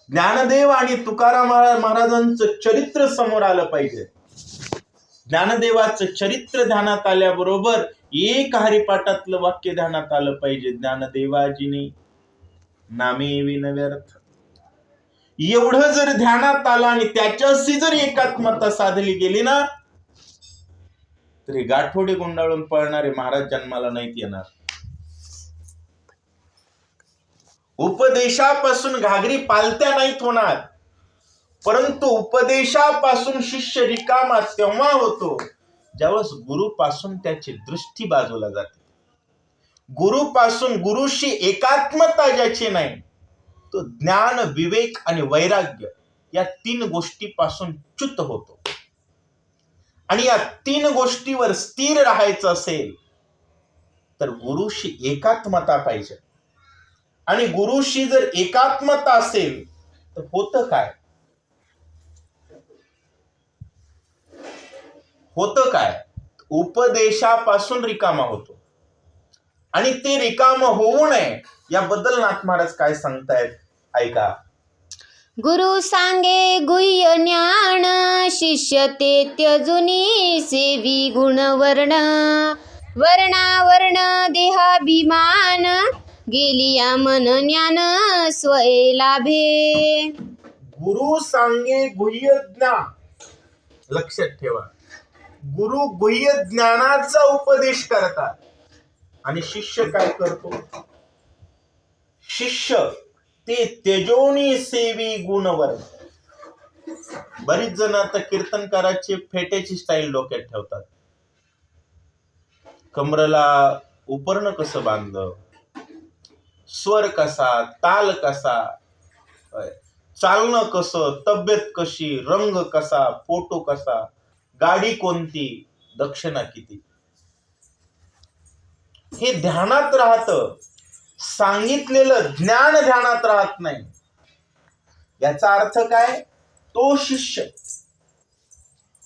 ज्ञानदेव आणि तुकाराम महाराजांचं चरित्र समोर आलं पाहिजे. ज्ञानदेवाचं चरित्र ध्यानात आल्याबरोबर एक हरिपाठातलं वाक्य ध्यानात आलं पाहिजे, ज्ञानदेवाजीने नामे विनव्यर्थ. एवढं जर ध्यानात आलं आणि त्याच्याशी जर एकात्मता साधली गेली ना, तरी गाठोडे गुंडाळून पळणारे महाराज जन्माला नाहीत येणार. उपदेशापासून घागरी पालत्या नाहीत होणार, परंतु उपदेशापासून शिष्य रिकामा तेव्हा होतो ज्यावेळेस गुरुपासून त्याची दृष्टी बाजूला जाते. गुरुपासून गुरुशी एकात्मता ज्याची नाही तो ज्ञान, विवेक आणि वैराग्य या 3 गोष्टीपासून च्युत होतो. आणि या 3 गोष्टीवर स्थिर राहायचं असेल तर गुरुशी एकात्मता पाहिजे. आणि गुरुशी जर एकात्मता असेल तर होतं काय? होतं काय, उपदेशापासून रिकामा होतो. आणि ते रिकाम होऊ नये याबद्दल नाथ महाराज काय सांगतायत ऐका. गुरु सांगे गुह्य ज्ञान, शिष्य ते त्यजुनी सेवी गुण वर्ण. वर्णावर्ण देहाभिमान, गेलिया मन ज्ञान स्वये लाभे. गुरु सांगे गुह्य ज्ञान, लक्षात ठेवा, गुरु गुह्य ज्ञानाचा उपदेश करतात आणि शिष्य काय करतो, शिष्य ते तेजोनी सेवी गुणवर. बरीच जण आता कीर्तनकाराची फेट्याची स्टाईल डोक्यात ठेवतात. कमरेला उपरणं कसं बांधलं, स्वर कसा, ताल कसा, चालणं कसं, तब्येत कशी, रंग कसा, फोटो कसा, गाडी कोणती, दक्षिणा किती, हे ध्यानात राहतं. सांगितलेलं ज्ञान ध्यानात राहत नाही. याचा अर्थ काय, तो शिष्य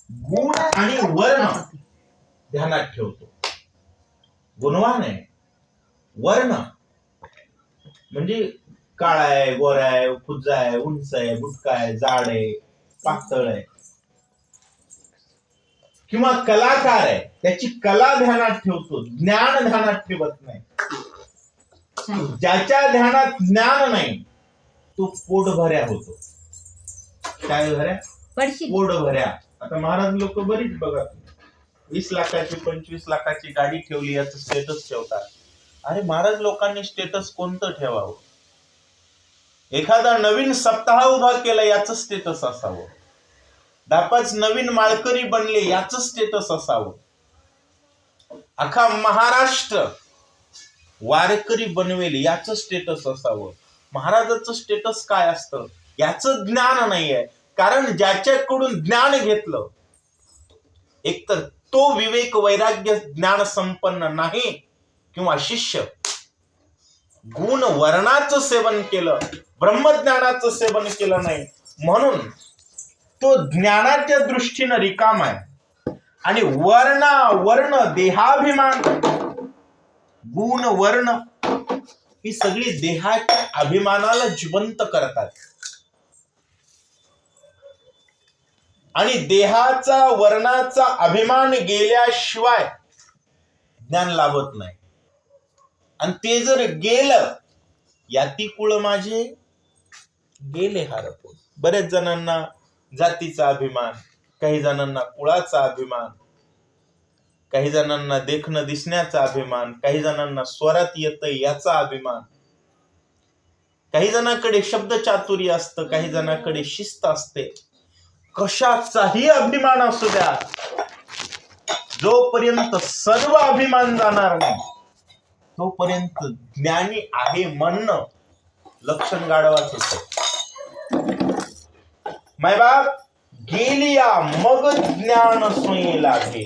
गुण आणि वर्ण ध्यानात ठेवतो. गुणवान आहे, वर्ण म्हणजे काळा आहे, गोरा आहे, खुजा आहे, उंच आहे, बुटका आहे, जाड आहे, पातळ आहे, किंवा कलाकार आहे, त्याची कला ध्यानात ठेवतो, ज्ञान ध्यानात ठेवत नाही. ज्याच्या ध्यानात ज्ञान नाही तो पोटभऱ्या होतो. काय भऱ्या, पोटभऱ्या. आता महाराज लोक बरीच बघा, 20 लाखाची 25 लाखाची गाडी ठेवली याचं स्टेटस ठेवतात. अरे महाराज लोकांनी स्टेटस कोणतं ठेवावं, एखादा नवीन सप्ताह उभा केला याचं स्टेटस असावं, 10-5 नवीन माळकरी बनले याचं स्टेटस असावं, अख्खा महाराष्ट्र वारकरी बनवेल याचं स्टेटस असावं. महाराजाचं स्टेटस काय असतं याचं ज्ञान नाहीये. कारण ज्याच्याकडून ज्ञान घेतलं, एकतर तो विवेक वैराग्य ज्ञान संपन्न नाही, किंवा शिष्य गुण वर्णाचं सेवन केलं, ब्रह्मज्ञानाचं सेवन केलं नाही, म्हणून तो ज्ञानाच्या दृष्टीनं रिकाम आहे. आणि वर्ण देहाभिमान, गुण वर्ण ही सगळी देहाच्या अभिमानाला जिवंत करतात. आणि देहाचा वर्णाचा अभिमान गेल्याशिवाय ज्ञान लाभत नाही. आणि ते जर गेलं, याती कुळ माझे गेले हारपून. बरेच जणांना जातीचा अभिमान, काही जणांना कुळाचा अभिमान, काही जणांना देखणं दिसण्याचा अभिमान, काही जणांना स्वरात येतं याचा अभिमान, काही जणांकडे शब्द चातुर्य असतं, काही जणांकडे शिस्त असते. कशाचाही अभिमान असू द्या, जोपर्यंत सर्व अभिमान जाणार नाही तोपर्यंत ज्ञानी आहे म्हणणं लक्षण गाढवाच होतं. मायबाप गेलिया मग ज्ञान सोयी लागे.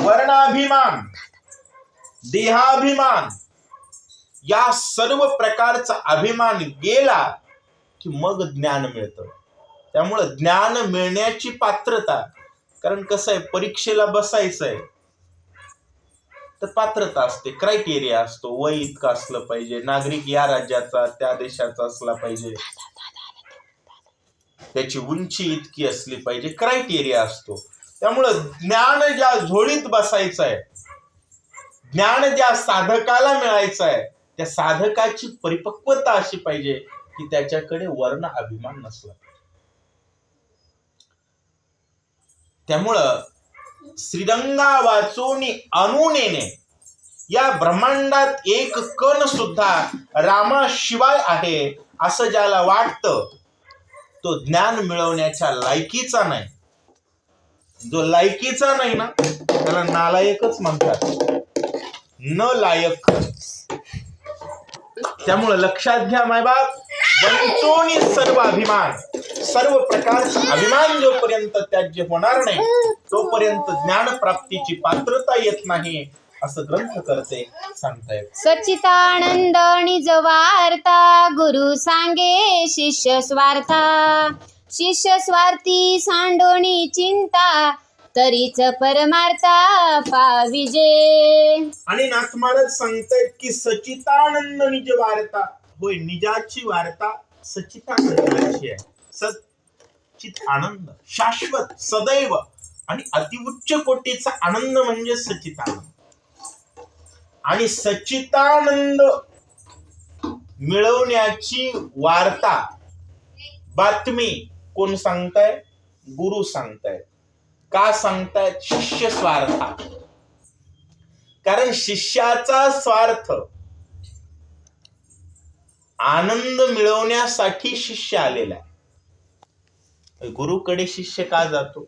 वर्णाभिमान, देहाभिमान या सर्व प्रकारचा अभिमान गेला की मग ज्ञान मिळतं. त्यामुळं ज्ञान मिळण्याची पात्रता, कारण कसं आहे, परीक्षेला बसायचंय तर पात्रता असते, क्रायटेरिया असतो. वय इतकं असलं पाहिजे, नागरिक या राज्याचा त्या देशाचा असला पाहिजे, त्याची उंची इतकी असली पाहिजे, क्रायटेरिया असतो. त्यामुळं ज्ञान ज्या झोळीत बसायचं आहे, ज्ञान ज्या साधकाला मिळायचं आहे, त्या साधकाची परिपक्वता अशी पाहिजे की त्याच्याकडे वर्ण अभिमान नसला. त्यामुळं श्रीरंगा वाचोनी अनुनेने या ब्रह्मांडात एक कण सुद्धा रामाशिवाय आहे असं ज्याला वाटतं तो ज्ञान मिळवण्याच्या लायकीचा नाही. जो लायकीचा नाही ना त्याला नालायकच म्हणतात, न लायक. त्यामुळे लक्षात घ्या मायबाप, वंचोनी सर्व अभिमान, सर्व प्रकारचे अभिमान जोपर्यंत त्याज्य होणार नाही तोपर्यंत ज्ञान प्राप्तीची पात्रता येत नाही असं ग्रंथ करते सांगतायत. सच्चिदानंद निजवार्ता गुरु सांगे शिष्य स्वार्था. शिष्य स्वार्थी सांडोणी चिंता तरीच परमार्था पाविजे. आणि नाथ महाराज सांगतायत की सचितानंद निज वार्ता. होय, निजाची वार्ता सचितानंदाची आहे. सचित आनंद, शाश्वत, सदैव आणि अतिउच्च कोटीचा आनंद म्हणजे सचितानंद. आणि सचितानंद मिळवण्याची वार्ता, बातमी कोण सांगताय? गुरु सांगतायत. का सांगतायत? शिष्य स्वार्था. कारण शिष्याचा स्वार्थ आनंद मिळवण्यासाठी शिष्य आलेला आहे. गुरुकडे शिष्य का जातो?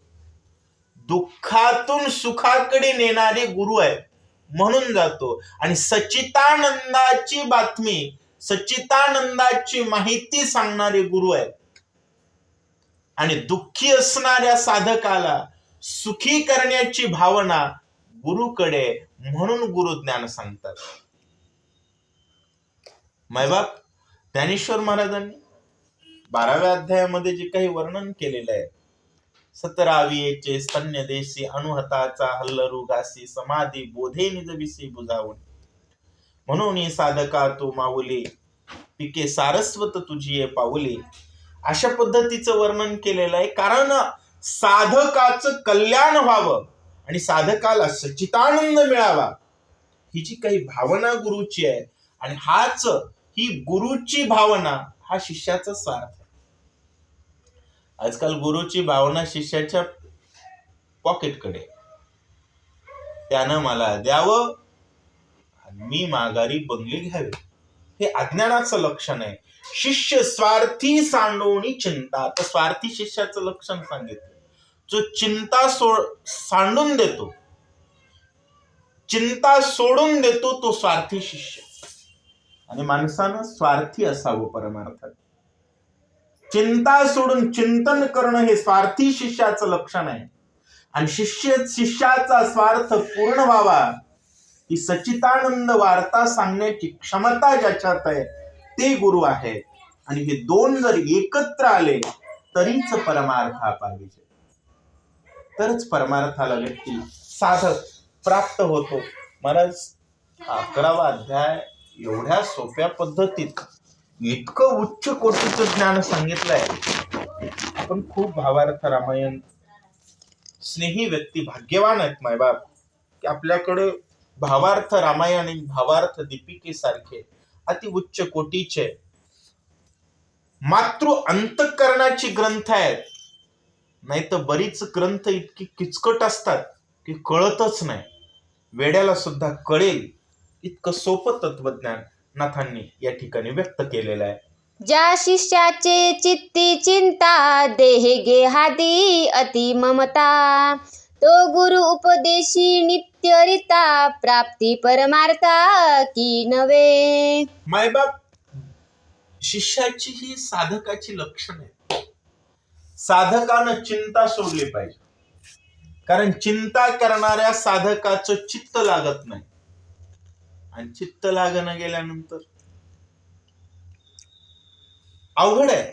दुःखातून सुखाकडे नेणारे गुरु आहे म्हणून जातो. आणि सच्चिदानंदाची बातमी, सच्चिदानंदाची माहिती सांगणारे गुरु आहेत. आणि दुःखी असणाऱ्या साधकाला सुखी करण्याची भावना गुरुकडे, म्हणून गुरुज्ञान सांगतात. मायबाप ज्ञानेश्वर महाराजांनी 12व्या अध्यायामध्ये जे काही वर्णन केलेलं आहे, 17वीचे स्तन्य देशी अनुहताचा हल्लरू घासी समाधी बोधे निज विसी बुजावून म्हणून साधका तू माऊली पिके सारस्वत तुझी पाऊली. अशा पद्धतीचं वर्णन केलेलं आहे. कारण साधकाचं कल्याण व्हावं आणि साधकाला सच्चिदानंद मिळावा, ही जी काही भावना गुरुची आहे, आणि ही गुरुची भावना हा शिष्याचा स्वार्थ आहे. आजकाल गुरुची भावना शिष्याच्या पॉकेटकडे, त्यानं मला द्यावं आणि मी माघारी बंगली घ्यावी, हे अज्ञानाचं लक्षण आहे. शिष्य स्वार्थी सांडोनी चिंता, तर स्वार्थी शिष्याचं लक्षण सांगितलं. जो चिंता सांडून देतो, चिंता सोडून देतो, तो स्वार्थी शिष्य. आणि माणसानं स्वार्थी असावं परमार्थात. चिंता सोडून चिंतन करणं हे स्वार्थी शिष्याचं लक्षण आहे. आणि शिष्याचा स्वार्थ पूर्ण व्हावा, ही सच्चिदानंद वार्ता सांगण्याची क्षमता ज्याच्यात आहे ते गुरु आहे. आणि हे दोन जर एकत्र आले तरीच परमार्थ पाहिजे, तरच परमार्थाला व्यक्ती साधक प्राप्त होतो. महाराज 11वा अध्याय एवढ्या सोप्या पद्धतीत इतकं उच्च कोटीचं ज्ञान सांगितलंय. आपण खूप भावार्थ रामायण स्नेही व्यक्ती भाग्यवान आहेत मायबाप, की आपल्याकडे भावार्थ रामायण आणि भावार्थ दीपिकेसारखे अति उच्च कोटीचे मातृ अंतःकरणाची ग्रंथ आहेत. नाही तर बरीच ग्रंथ इतकी किचकट असतात की कळतच नाही. वेड्याला सुद्धा कळेल इतकं सोपं तत्वज्ञान नाथांनी या ठिकाणी व्यक्त केलेलं आहे. ज्या शिष्याचे चित्ती चिंता देह गेहादी अति ममता, तो गुरु उपदेशी नित्यरिता प्राप्ती परमार्था की नव्हे. मायबाप शिष्याची ही साधकाची लक्षण आहे. साधकानं चिंता सोडली पाहिजे, कारण चिंता करणाऱ्या साधकाचं चित्त लागत नाही. आणि चित्त लागणं गेल्यानंतर अवघड आहे.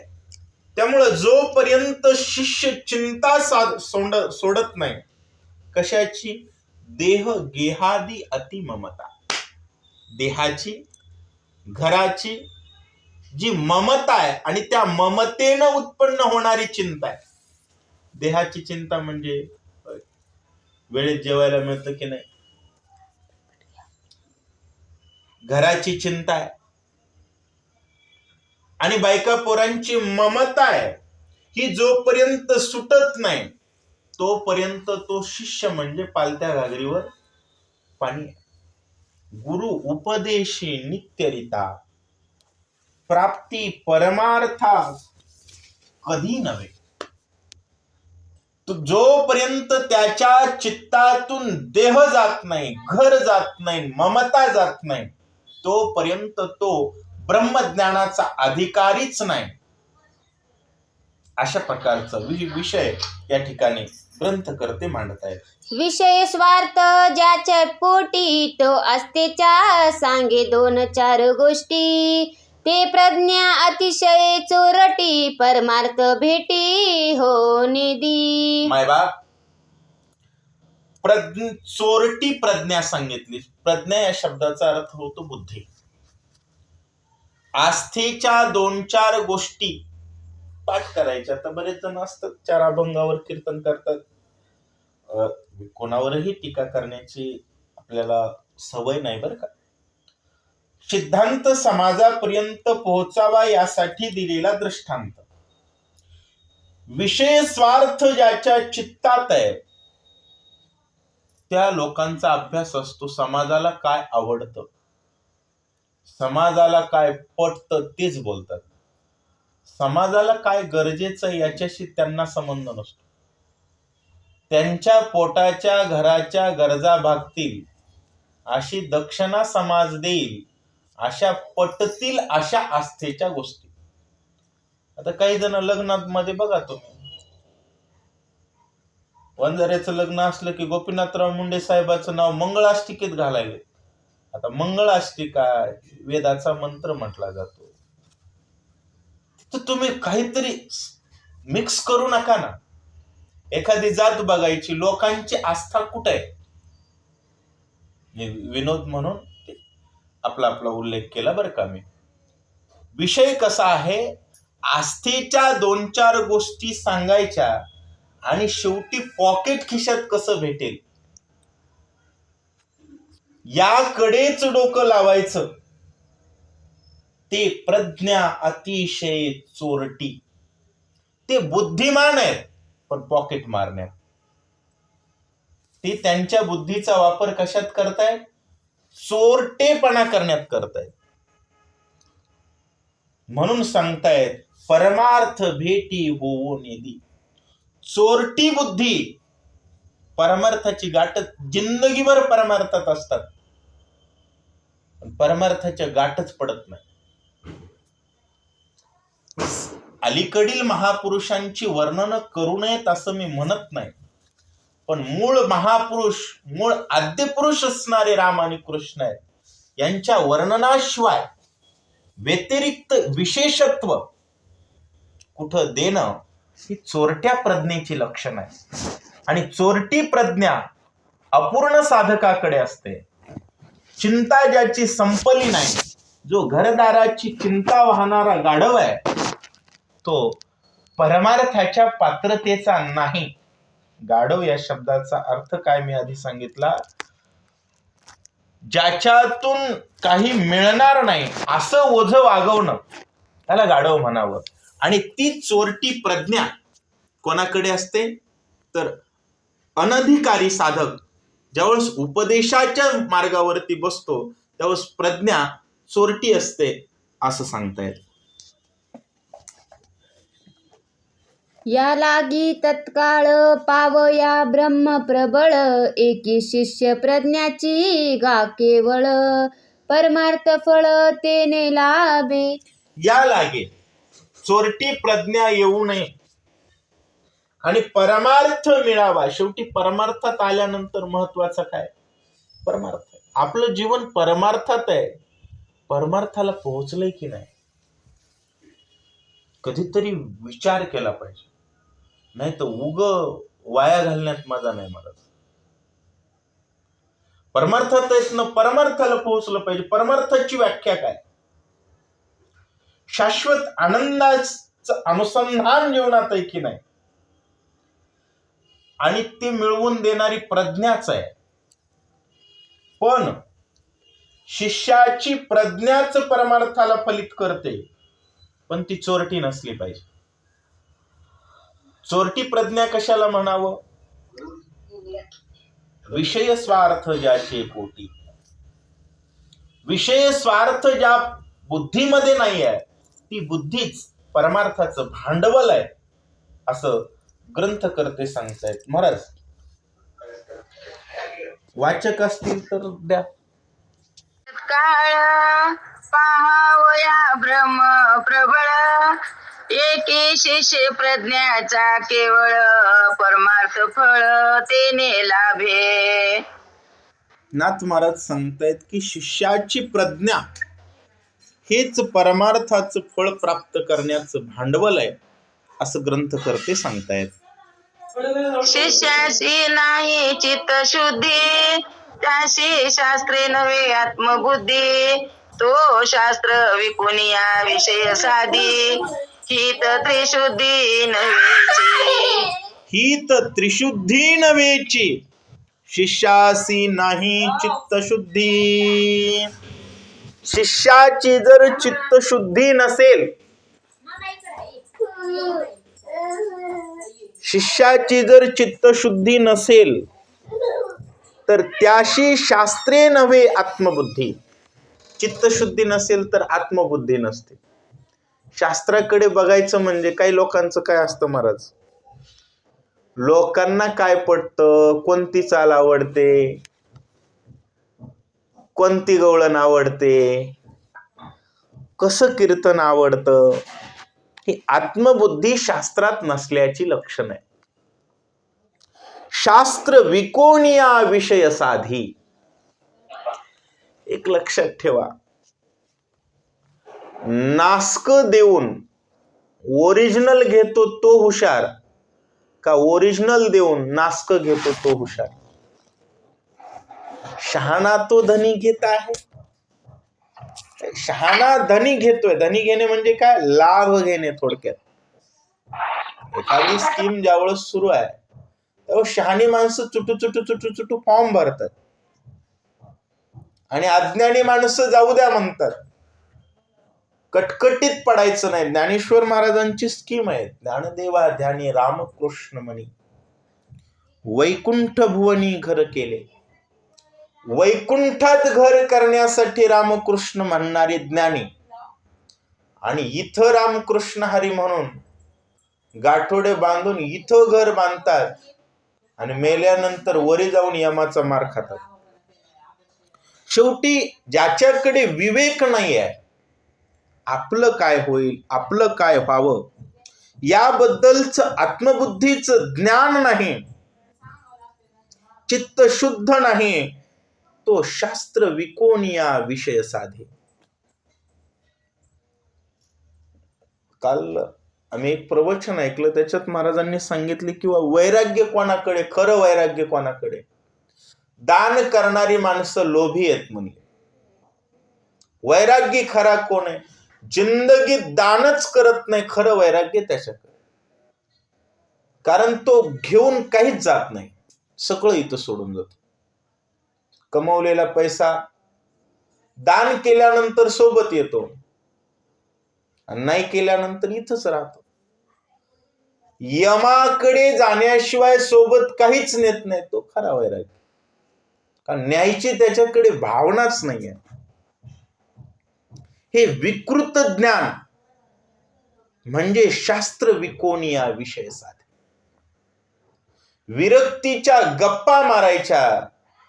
त्यामुळं जोपर्यंत शिष्य चिंता सोडत नाही, कशाची? देह गेहादी अति ममता, देहाची, घराची जी ममता आहे आणि त्या ममतेनं उत्पन्न होणारी चिंता आहे. देहाची चिंता म्हणजे वेळेत जेवायला मिळतं की नाही, घराची चिंता आहे. आणि बायका पोरांची ममता आहे, ही जोपर्यंत सुटत नाही तोपर्यंत तो शिष्य म्हणजे पालत्या घागरीवर पाणी. गुरु उपदेशी नित्यरिता प्राप्ती परमार्था कधी नव्हे. तो जोपर्यंत त्याच्या चित्तातून देह जात नाही, घर जात नाही, ममता जात नाही, तोपर्यंत तो ब्रह्मज्ञानाचा अधिकारीच नाही. अशा प्रकारचा विषय या ठिकाणी ग्रंथकर्ते मांडत आहेत. विषय स्वार्थ ज्याच्या पोटी, तो असतेच्या सांगे 2-4 गोष्टी, ते प्रज्ञा अतिशय चोरटी परमार्थ भेटी हो निधी. मायबाप चोरटी प्रज्ञा सांगितली. प्रज्ञा या शब्दाचा अर्थ होतो बुद्धी. आस्थेच्या 2-4 गोष्टी पाठ करायच्या. तर बरेच जण असतात 4 अभंगावर कीर्तन करतात. कोणावरही टीका करण्याची आपल्याला सवय नाही बरं का. सिद्धांत समाजापर्यंत पोहोचावा यासाठी दिलेला दृष्टांत. विषय स्वार्थ ज्याच्या चित्तात आहे त्या लोकांचा अभ्यास असतो. समाजाला काय आवडतं, समाजाला काय पटतं तेच बोलतात. समाजाला काय गरजेचं याच्याशी त्यांना संबंध नसतो. त्यांच्या पोटाच्या घराच्या गरजा भागतील अशी दक्षिणा समाज देईल, अशा पटतील अशा आस्थेच्या गोष्टी. आता काही जण लग्नात मध्ये बघा तुम्ही, वंजाऱ्याचं लग्न असलं की गोपीनाथराव मुंडे साहेबाचं नाव मंगळाष्टिकेत घालायले. आता मंगळाष्टिका वेदाचा मंत्र म्हटला जातो. तर तुम्ही काहीतरी मिक्स करू नका ना. एखादी जात बघायची, लोकांची आस्था कुठे आहे. विनोद म्हणून आपला उल्लेख केला बरं का मी. विषय कसा आहे, आस्थेच्या 2-4 गोष्टी सांगायच्या आणि शेवटी पॉकेट खिशात कसं भेटेल याकडेच डोकं लावायचं. ते प्रज्ञा अतिशय चोरटी. ते बुद्धिमान आहेत पण पॉकेट मारण्यात. ते त्यांच्या बुद्धीचा वापर कशात करतायत, चोरटेपणा करण्यात करतायत. म्हणून सांगतायत परमार्थ भेटी होवो निधी. चोरटी बुद्धी परमार्थाची गाठ जिंदगीभर परमार्थात असतात, पण परमार्थाच्या गाठच पडत नाही. अलीकडील महापुरुषांची वर्णन करू नयेत असं मी म्हणत नाही, पण मूळ महापुरुष, मूळ आद्यपुरुष असणारे राम आणि कृष्ण आहेत. यांच्या वर्णनाशिवाय व्यतिरिक्त विशेषत्व कुठं देणं ही चोरट्या प्रज्ञेची लक्षण आहे. आणि चोरटी प्रज्ञा अपूर्ण साधकाकडे असते. चिंता ज्याची संपली नाही, जो घरदाराची चिंता वाहणारा गाढव आहे, तो परमार्थाच्या पात्रतेचा नाही. गाढव या शब्दाचा अर्थ काय मी आधी सांगितला, ज्याच्यातून काही मिळणार नाही असं ओझं वागवणं त्याला गाढव म्हणावं. आणि ती चोरटी प्रज्ञा कोणाकडे असते तर अनधिकारी साधक ज्यावेळेस उपदेशाच्या मार्गावरती बसतो त्यावेळेस प्रज्ञा चोरटी असते असं सांगतायत. या लागी तत्काळ पावया ब्रह्म प्रबळ, एकी शिष्य प्रज्ञाची गा केवळ, परमार्थ फळ तेने लाभे. या लागे चोरटी प्रज्ञा येऊ नये आणि परमार्थ मिळावा. शेवटी परमार्थात आल्यानंतर महत्वाचं काय, परमार्थ. आपलं जीवन परमार्थात आहे. परमार्थाला पोहोचलंय की नाही कधीतरी विचार केला पाहिजे, नाही तर उग वाया घालण्यात मजा नाही मला. परमार्थात आहेत ना, परमार्थाला पोहोचलं पाहिजे. परमार्थाची व्याख्या काय, शाश्वत आनंदाचं अनुसंधान जीवनात आहे की नाही, आणि ती मिळवून देणारी प्रज्ञाच आहे. पण शिष्याची प्रज्ञाच परमार्थाला फलित करते, पण ती चोरटी नसली पाहिजे. चोरटी प्रज्ञा कशाला म्हणावं, विषय स्वार्थ ज्याचे पोटी. विषय स्वार्थ ज्या बुद्धीमध्ये नाही आहे ती बुद्धीच परमार्थाचं भांडवल आहे असं ग्रंथकर्ते सांगतायत. महाराज वाचक असतील तर द्या. काळ पाहावया ब्रह्म प्रबळ, एकी शिष्य प्रज्ञाचा केवळ, परमार्थ फळ तेने लाभे. नाथ महाराज सांगतायत की शिष्याची प्रज्ञा हेच परमार्थाचं फळ प्राप्त करण्याचं भांडवल आहे असं ग्रंथकर्ते सांगतायत. शिष्याशी नाही चित्त शुद्धी, त्याशी शास्त्रे नव्हे आत्मबुद्धी. तो शास्त्र विकुनिया विषय साधी, हित त्रिशुद्धी नव्हेची. हित त्रिशुद्धी नव्हेची, शिष्यासी नाही चित्तशुद्धी. शिष्याची जर चित्तशुद्धी नसेल, शिष्याची जर चित्तशुद्धी नसेल तर त्याशी शास्त्रे नव्हे आत्मबुद्धी. चित्तशुद्धी नसेल तर आत्मबुद्धी नसते. शास्त्राकडे बघायचं म्हणजे काही लोकांचं काय असतं महाराज, लोकांना काय पटतं, कोणती चाल आवडते, कोणती गवळण आवडते, कसं कीर्तन आवडतं, ही आत्मबुद्धी शास्त्रात नसल्याची लक्षण आहे. शास्त्र विकोनिया विषय साधी. एक लक्षात ठेवा, नास्क देऊन ओरिजिनल घेतो तो हुशार का ओरिजिनल देऊन नास्क घेतो तो हुशार? शहाणा तो धनी घेत आहे. शहाणा धनी घेतोय. धनी घेणे म्हणजे काय? लाभ घेणे. थोडक्यात एखादी स्कीम ज्यावेळेस सुरू आहे त्यावेळेस शहाणी माणसं चुटू फॉर्म भरतात आणि अज्ञानी माणसं जाऊ द्या म्हणतात. कटकटीत पडायचं नाही. ज्ञानेश्वर महाराजांची स्कीम आहे, ज्ञानदेवा ध्यानी रामकृष्ण म्हणी, वैकुंठ भुवनी घर केले. वैकुंठात घर करण्यासाठी रामकृष्ण म्हणणारे ज्ञानी, आणि इथं रामकृष्ण हरी म्हणून गाठोडे बांधून इथं घर बांधतात आणि मेल्यानंतर वरी जाऊन यमाचा मार खातात. शेवटी ज्याच्याकडे विवेक नाही आहे, आपलं काय होईल, आपलं काय व्हावं याबद्दलचं आत्मबुद्धीचं ज्ञान नाही, चित्त शुद्ध नाही, तो शास्त्र विकोनिया विषय साधे. काल आम्ही एक प्रवचन ऐकलं, त्याच्यात महाराजांनी सांगितले किंवा वैराग्य कोणाकडे, खरं वैराग्य कोणाकडे? दान करणारी माणसं लोभी आहेत म्हणले. वैराग्य खरा कोण आहे? जिंदगीत दानच करत नाही, खरं वैराग्य त्याच्याकडे. कारण तो घेऊन काहीच जात नाही, सगळं इथं सोडून जातो. कमवलेला पैसा दान केल्यानंतर सोबत येतो आणि नाही केल्यानंतर इथंच राहतो. यमाकडे जाण्याशिवाय सोबत काहीच नेत नाही, तो खरा वैराग्य. कारण न्यायची त्याच्याकडे भावनाच नाहीये. हे विकृत ज्ञान म्हणजे शास्त्र विकोनिया विषय साधे. विरक्तीच्या गप्पा मारायच्या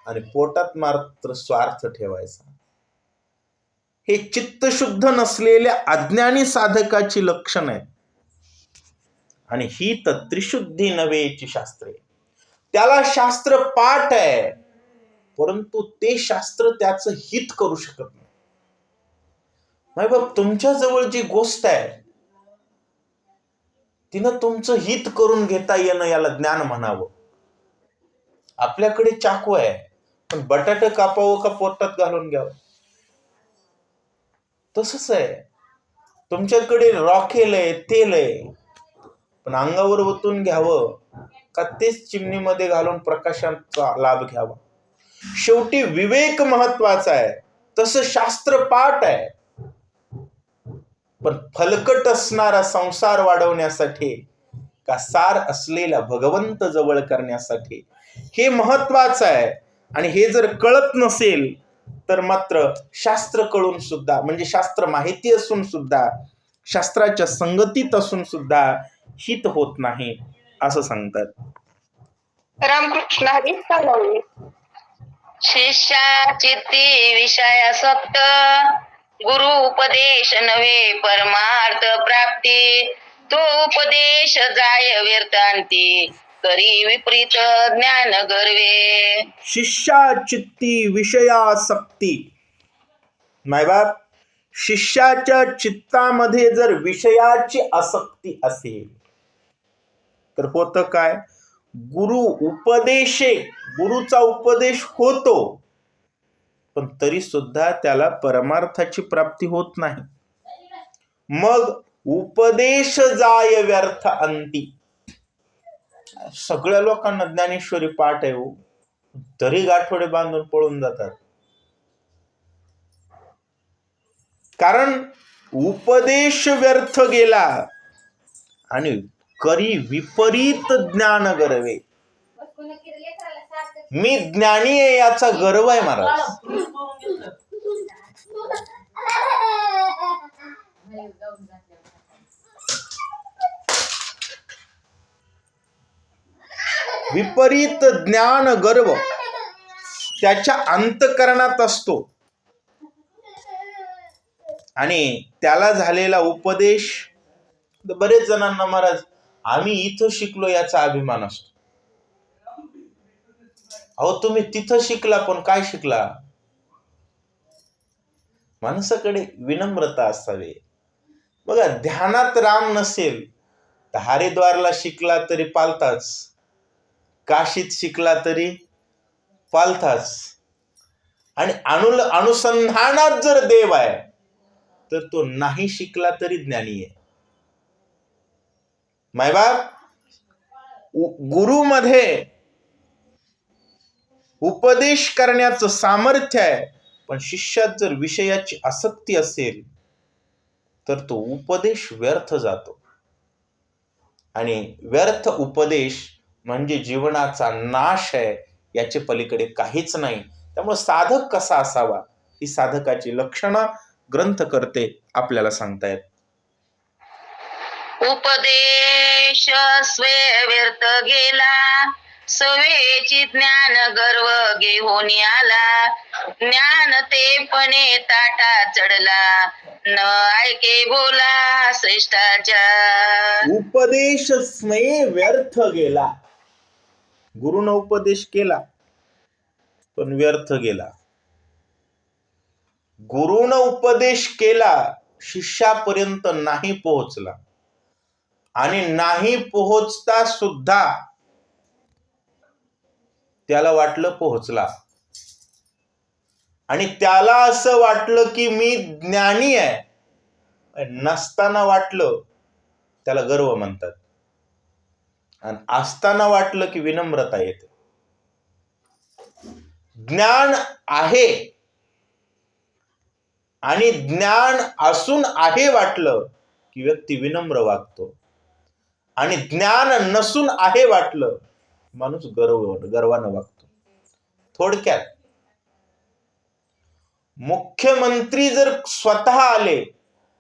आणि पोटात मात्र स्वार्थ ठेवायचा. हे चित्तशुद्ध नसलेल्या अज्ञानी साधकाची लक्षण आहे. आणि ही तर त्रिशुद्धी नव्हेची शास्त्रे. त्याला शास्त्र पाठ आहे, परंतु ते शास्त्र त्याचं हित करू शकत नाही. माय बाप, तुमच्या जवळ जी गोष्ट आहे तिनं तुमचं हित करून घेता येणं याला ज्ञान म्हणावं. आपल्याकडे चाकू आहे, पण बटाटे कापावं का पोटात घालून घ्यावं? तसंच आहे, तुमच्याकडे रॉकेल आहे, तेल आहे, पण अंगावर ओतून घ्यावं का तेच चिमणीमध्ये घालून प्रकाशाचा लाभ घ्यावा? शेवटी विवेक महत्वाचा आहे. तसं शास्त्र पाठ आहे, पण फलकट असणारा संसार वाढवण्यासाठी का सार असलेला भगवंत जवळ करण्यासाठी हे महत्वाचं आहे. आणि हे जर कळत नसेल तर मात्र शास्त्र कळून सुद्धा, म्हणजे शास्त्र माहिती असून सुद्धा, शास्त्राच्या संगतीत असून सुद्धा हित होत नाही असं सांगतात. रामकृष्ण हरी चालवले. शिष्या चित्ती विषयासक्त, गुरु उपदेश नव्हे परमार्थ प्राप्ती. तो उपदेश जाय व्यर्थांती, करी विपरीत ज्ञान गर्वे. शिष्या चित्ती विषयासक्ती. मायबाप, शिष्याच्या चित्तामध्ये जर विषयाची आसक्ती असेल तर होतं काय? गुरु उपदेशे, गुरुचा उपदेश होतो, पण तरी सुद्धा त्याला परमार्थाची प्राप्ती होत नाही. मग उपदेश जाय व्यर्थ अंती. सगळ्या लोकांना ज्ञानेश्वरी पाठ आहे हो, तरी गाठोडे बांधून पळून जातात. कारण उपदेश व्यर्थ गेला आणि करी विपरीत ज्ञान गर्वे. मी ज्ञानी आहे याचा गर्व आहे महाराज. विपरीत ज्ञान गर्व त्याच्या अंतःकरणात असतो आणि त्याला झालेला उपदेश, बरेच जणांना महाराज आम्ही इथं शिकलो याचा अभिमान असतो. अहो तुम्ही तिथं शिकला पण काय शिकला? माणसाकडे विनम्रता असावी. बघा ध्यानात राम नसेल तर हरिद्वारला शिकला तरी पालताच, काशीत शिकला तरी पालताच, आणि अनुसंधानात जर देव आहे तर तो नाही शिकला तरी ज्ञानी आहे. मायबाप गुरुमध्ये उपदेश करण्याचं सामर्थ्य आहे, पण शिष्यात जर विषयाची आसक्ती असेल तर तो उपदेश व्यर्थ जातो. आणि व्यर्थ उपदेश म्हणजे जीवनाचा नाश आहे, याचे पलीकडे काहीच नाही. त्यामुळे साधक कसा असावा ही साधकाची लक्षणं ग्रंथकर्ते आपल्याला सांगतायत. उपदेश स्वे व्यर्थ गेला, सवेची ज्ञान गर्व घेऊन आला. ज्ञान ते पणे ताटा चढला, न ऐके बोला श्रेष्ठाच्या. उपदेश स्वे व्यर्थ गेला. गुरुनं उपदेश केला पण व्यर्थ गेला. गुरुनं उपदेश केला, शिष्यापर्यंत नाही पोहोचला, आणि नाही पोहोचता सुद्धा त्याला वाटलं पोहोचला, आणि त्याला असं वाटलं की मी ज्ञानी आहे. नसताना वाटलं त्याला गर्व म्हणतात, आणि असताना वाटलं की विनम्रता येते. ज्ञान आहे आणि ज्ञान असून आहे वाटलं की व्यक्ती विनम्र वागतो, आणि ज्ञान नसून आहे वाटलं माणूस गर्वानं वागतो. थोडक्यात मुख्यमंत्री जर स्वतः आले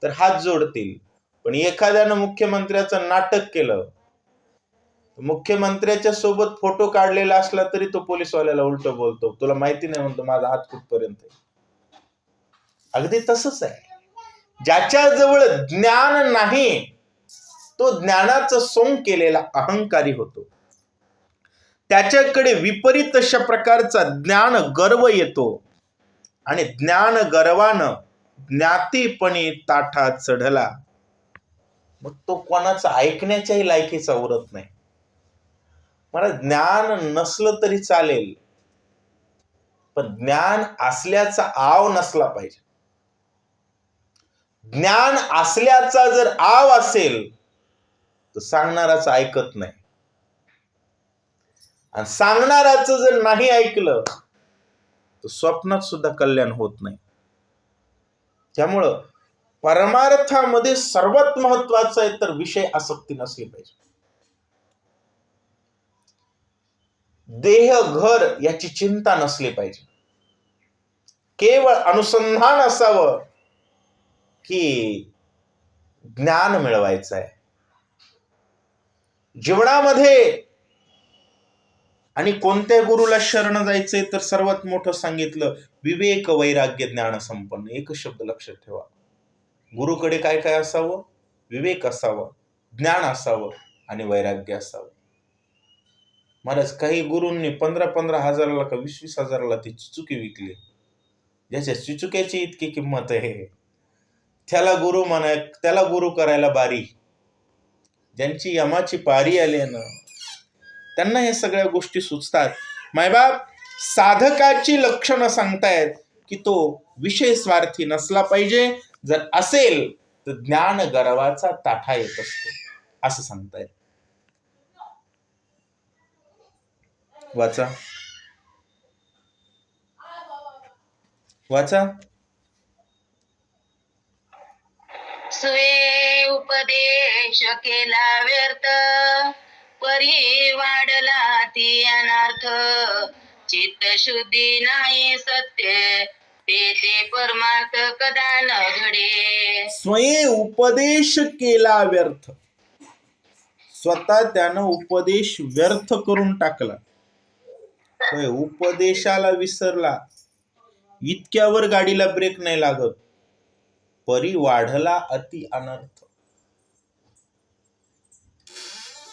तर हात जोडतील, पण एखाद्यानं मुख्यमंत्र्याचं नाटक केलं, मुख्यमंत्र्याच्या सोबत फोटो काढलेला असला तरी तो पोलीसवाल्याला उलट बोलतो, तुला माहिती नाही म्हणतो माझा हात कुठपर्यंत आहे. अगदी तसंच आहे, ज्याच्याजवळ ज्ञान नाही तो ज्ञानाचं सोंग केलेला अहंकारी होतो. त्याच्याकडे विपरीत अशा प्रकारचा ज्ञान गर्व येतो, आणि ज्ञान गर्वानं ज्ञातीपणे ताठात चढला, मग तो कोणाचा ऐकण्याच्याही लायकीचा उरत नाही. मला ज्ञान नसलं तरी चालेल, पण ज्ञान असल्याचा आव नसला पाहिजे. ज्ञान असल्याचा जर आव असेल तर सांगणाराचं ऐकत नाही, आणि सांगणाराचं जर नाही ऐकलं तर स्वप्नात सुद्धा कल्याण होत नाही. त्यामुळं परमार्थामध्ये सर्वात महत्वाचं आहे तर विषय आसक्ती नसली पाहिजे. देह घर याची चिंता नसली पाहिजे. केवळ अनुसंधान असावं की ज्ञान मिळवायचं आहे जीवनामध्ये. आणि कोणत्या गुरुला शरण जायचंय तर सर्वात मोठं सांगितलं विवेक वैराग्य ज्ञान संपन्न. एकच शब्द लक्षात ठेवा, गुरुकडे काय काय असावं? विवेक असावं, ज्ञान असावं आणि वैराग्य असावं. महाराज काही गुरूंनी 15-15 हजाराला का 20-20 हजाराला ती चिचुकी विकली. ज्याच्या चिचुक्याची इतकी किंमत आहे त्याला गुरु म्हणा, त्याला गुरु करायला बारी. ज्यांची यमाची पारी आली ना त्यांना हे सगळ्या गोष्टी सुचतात. मायबाप साधकाची लक्षणं सांगतायत की तो विषय स्वार्थी नसला पाहिजे. जर असेल तर ज्ञान गर्वाचा ताठा येत असतो असं सांगतायत. वाचा वाचा. स्वे उपदेश केला व्यर्थ, परी वाढला ती अनर्थ. चित्त शुद्धी नाही सत्य, ते परमार्थ कदा न घडे. स्वयं उपदेश केला व्यर्थ. स्वतः त्यानं उपदेश व्यर्थ करून टाकला. होय, उपदेशाला विसरला. इतक्यावर गाडीला ब्रेक नाही लागत. परी वाढला अति अनर्थ.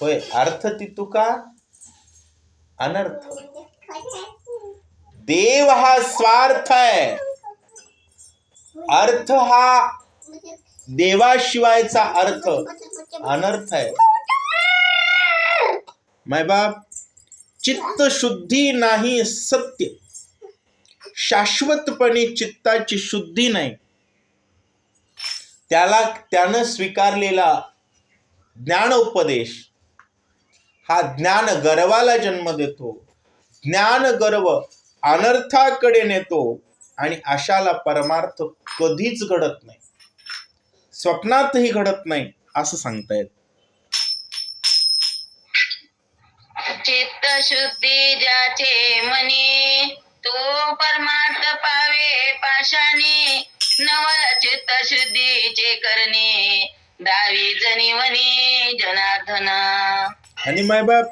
होय, अर्थ तितुका अनर्थ. देव हा स्वार्थ आहे, अर्थ हा देवाशिवायचा अर्थ अनर्थ आहे. मायबाप चित्त शुद्धी नाही सत्य. शाश्वतपणे चित्ताची शुद्धी नाही. त्यानं स्वीकारलेला ज्ञानोपदेश हा ज्ञान गर्वाला जन्म देतो. ज्ञान गर्व अनर्थाकडे नेतो आणि अशाला परमार्थ कधीच घडत नाही, स्वप्नातही घडत नाही असं सांगतायत. चित्त शुद्धी ज्याचे मनी, तो परमार्थ पावे पाशाने. नवल चित्त शुद्धीचे करणे, दावी जनिवनी जनार्दना. आणि मायबाप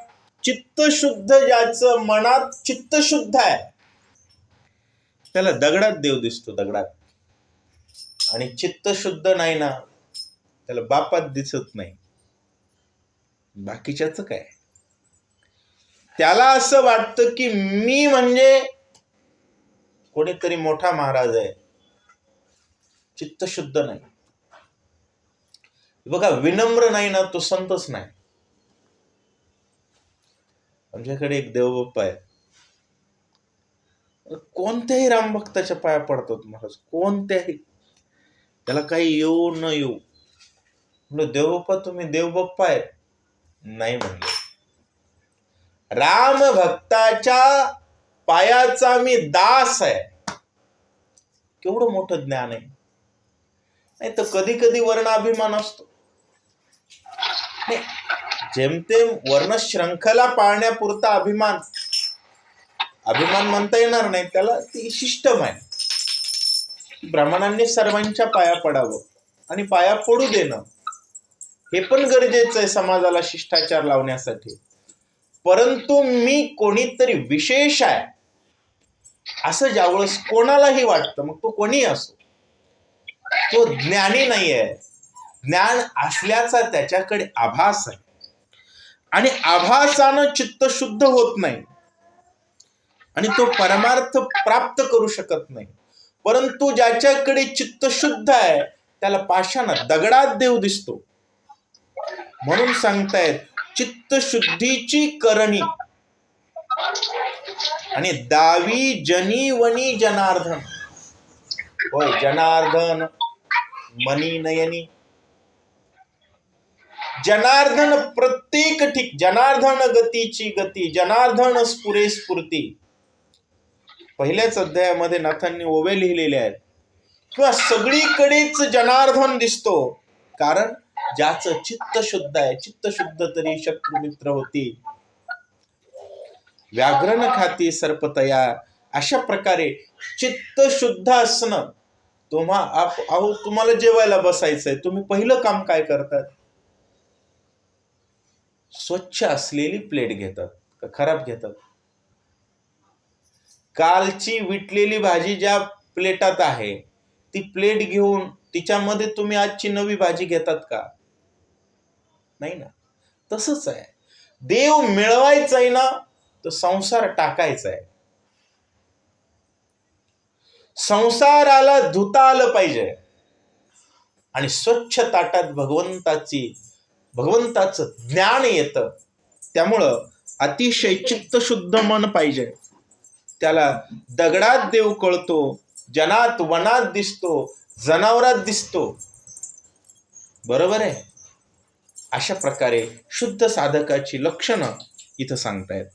चित्त शुद्ध ज्याचं मनात चित्त शुद्ध आहे त्याला दगडात देव दिसतो, दगडात. आणि चित्त शुद्ध नाही ना त्याला बापात दिसत नाही. बाकीच्याच काय, त्याला असं वाटतं की मी म्हणजे कोणीतरी मोठा महाराज आहे. चित्त शुद्ध नाही. बघा, विनम्र नाही ना तो संतच नाही. आमच्याकडे एक देवबाप्पा आहे, कोणत्याही रामभक्ताच्या पाया पडतात महाराज, कोणत्याही. त्याला काही येऊ न येऊ. म्हणलं, देवबाप्पा तुम्ही देवबाप्पा आहे? नाही म्हणले. राम भक्ताच्या पायाचा मी दास आहे. केवढं मोठं ज्ञान आहे. नाही तर कधी कधी वर्णाभिमान असतो. जेमतेम वर्ण श्रंखला पाळण्यापुरता अभिमान म्हणता येणार नाही त्याला. ती सिस्टम आहे. ब्राह्मणांनी सर्वांच्या पाया पडावं आणि पाया पडू देणं हे पण गरजेचं आहे समाजाला शिष्टाचार लावण्यासाठी. परंतु मी कोणीतरी विशेष आहे असं ज्यावेळेस कोणालाही वाटतं, मग तो कोणी असो, तो ज्ञानी नाही आहे. ज्ञान असल्याचा त्याच्याकडे आभास आहे आणि आभासानं चित्त शुद्ध होत नाही आणि तो परमार्थ प्राप्त करू शकत नाही. परंतु ज्याच्याकडे चित्त शुद्ध आहे त्याला पाषाणात दगडात देव दिसतो. म्हणून सांगतायत चित्त शुद्धीची करणी आणि दावी जनीवनी जनार्दन. होय, जनार्दन मनी नयनी. जनार्दन प्रत्येक ठीक. जनार्दन गतीची गती, जनार्दन स्फुरे स्फूर्ती. पहिल्याच अध्यायामध्ये नाथांनी ओवे लिहिलेले आहेत. किंवा सगळीकडेच जनार्दन दिसतो, कारण ज्याचं चित्त शुद्ध आहे. चित्त शुद्ध तरी शत्रुमित्र होती, व्याघ्रन खाती सर्पतया. अशा प्रकारे चित्त शुद्ध असणं. तुम्हाला जेवायला बसायचंय, तुम्ही पहिलं काम काय करतात? स्वच्छ असलेली प्लेट घेतात का खराब घेतात? कालची विटलेली भाजी ज्या प्लेटात आहे ती प्लेट घेऊन तिच्यामध्ये तुम्ही आजची नवी भाजी घेतात का? नाही ना. तसंच आहे. देव मिळवायचा आहे ना तर संसार टाकायचा आहे. संसाराला धुता आलं पाहिजे आणि स्वच्छ ताटात भगवंताचं ज्ञान येतं. त्यामुळं अतिशय चित्तशुद्ध मन पाहिजे. त्याला दगडात देव कळतो, जनात वनात दिसतो, जनावरात दिसतो. बरोबर आहे. अशा प्रकारे शुद्ध साधकाची लक्षणं इथं सांगतायत.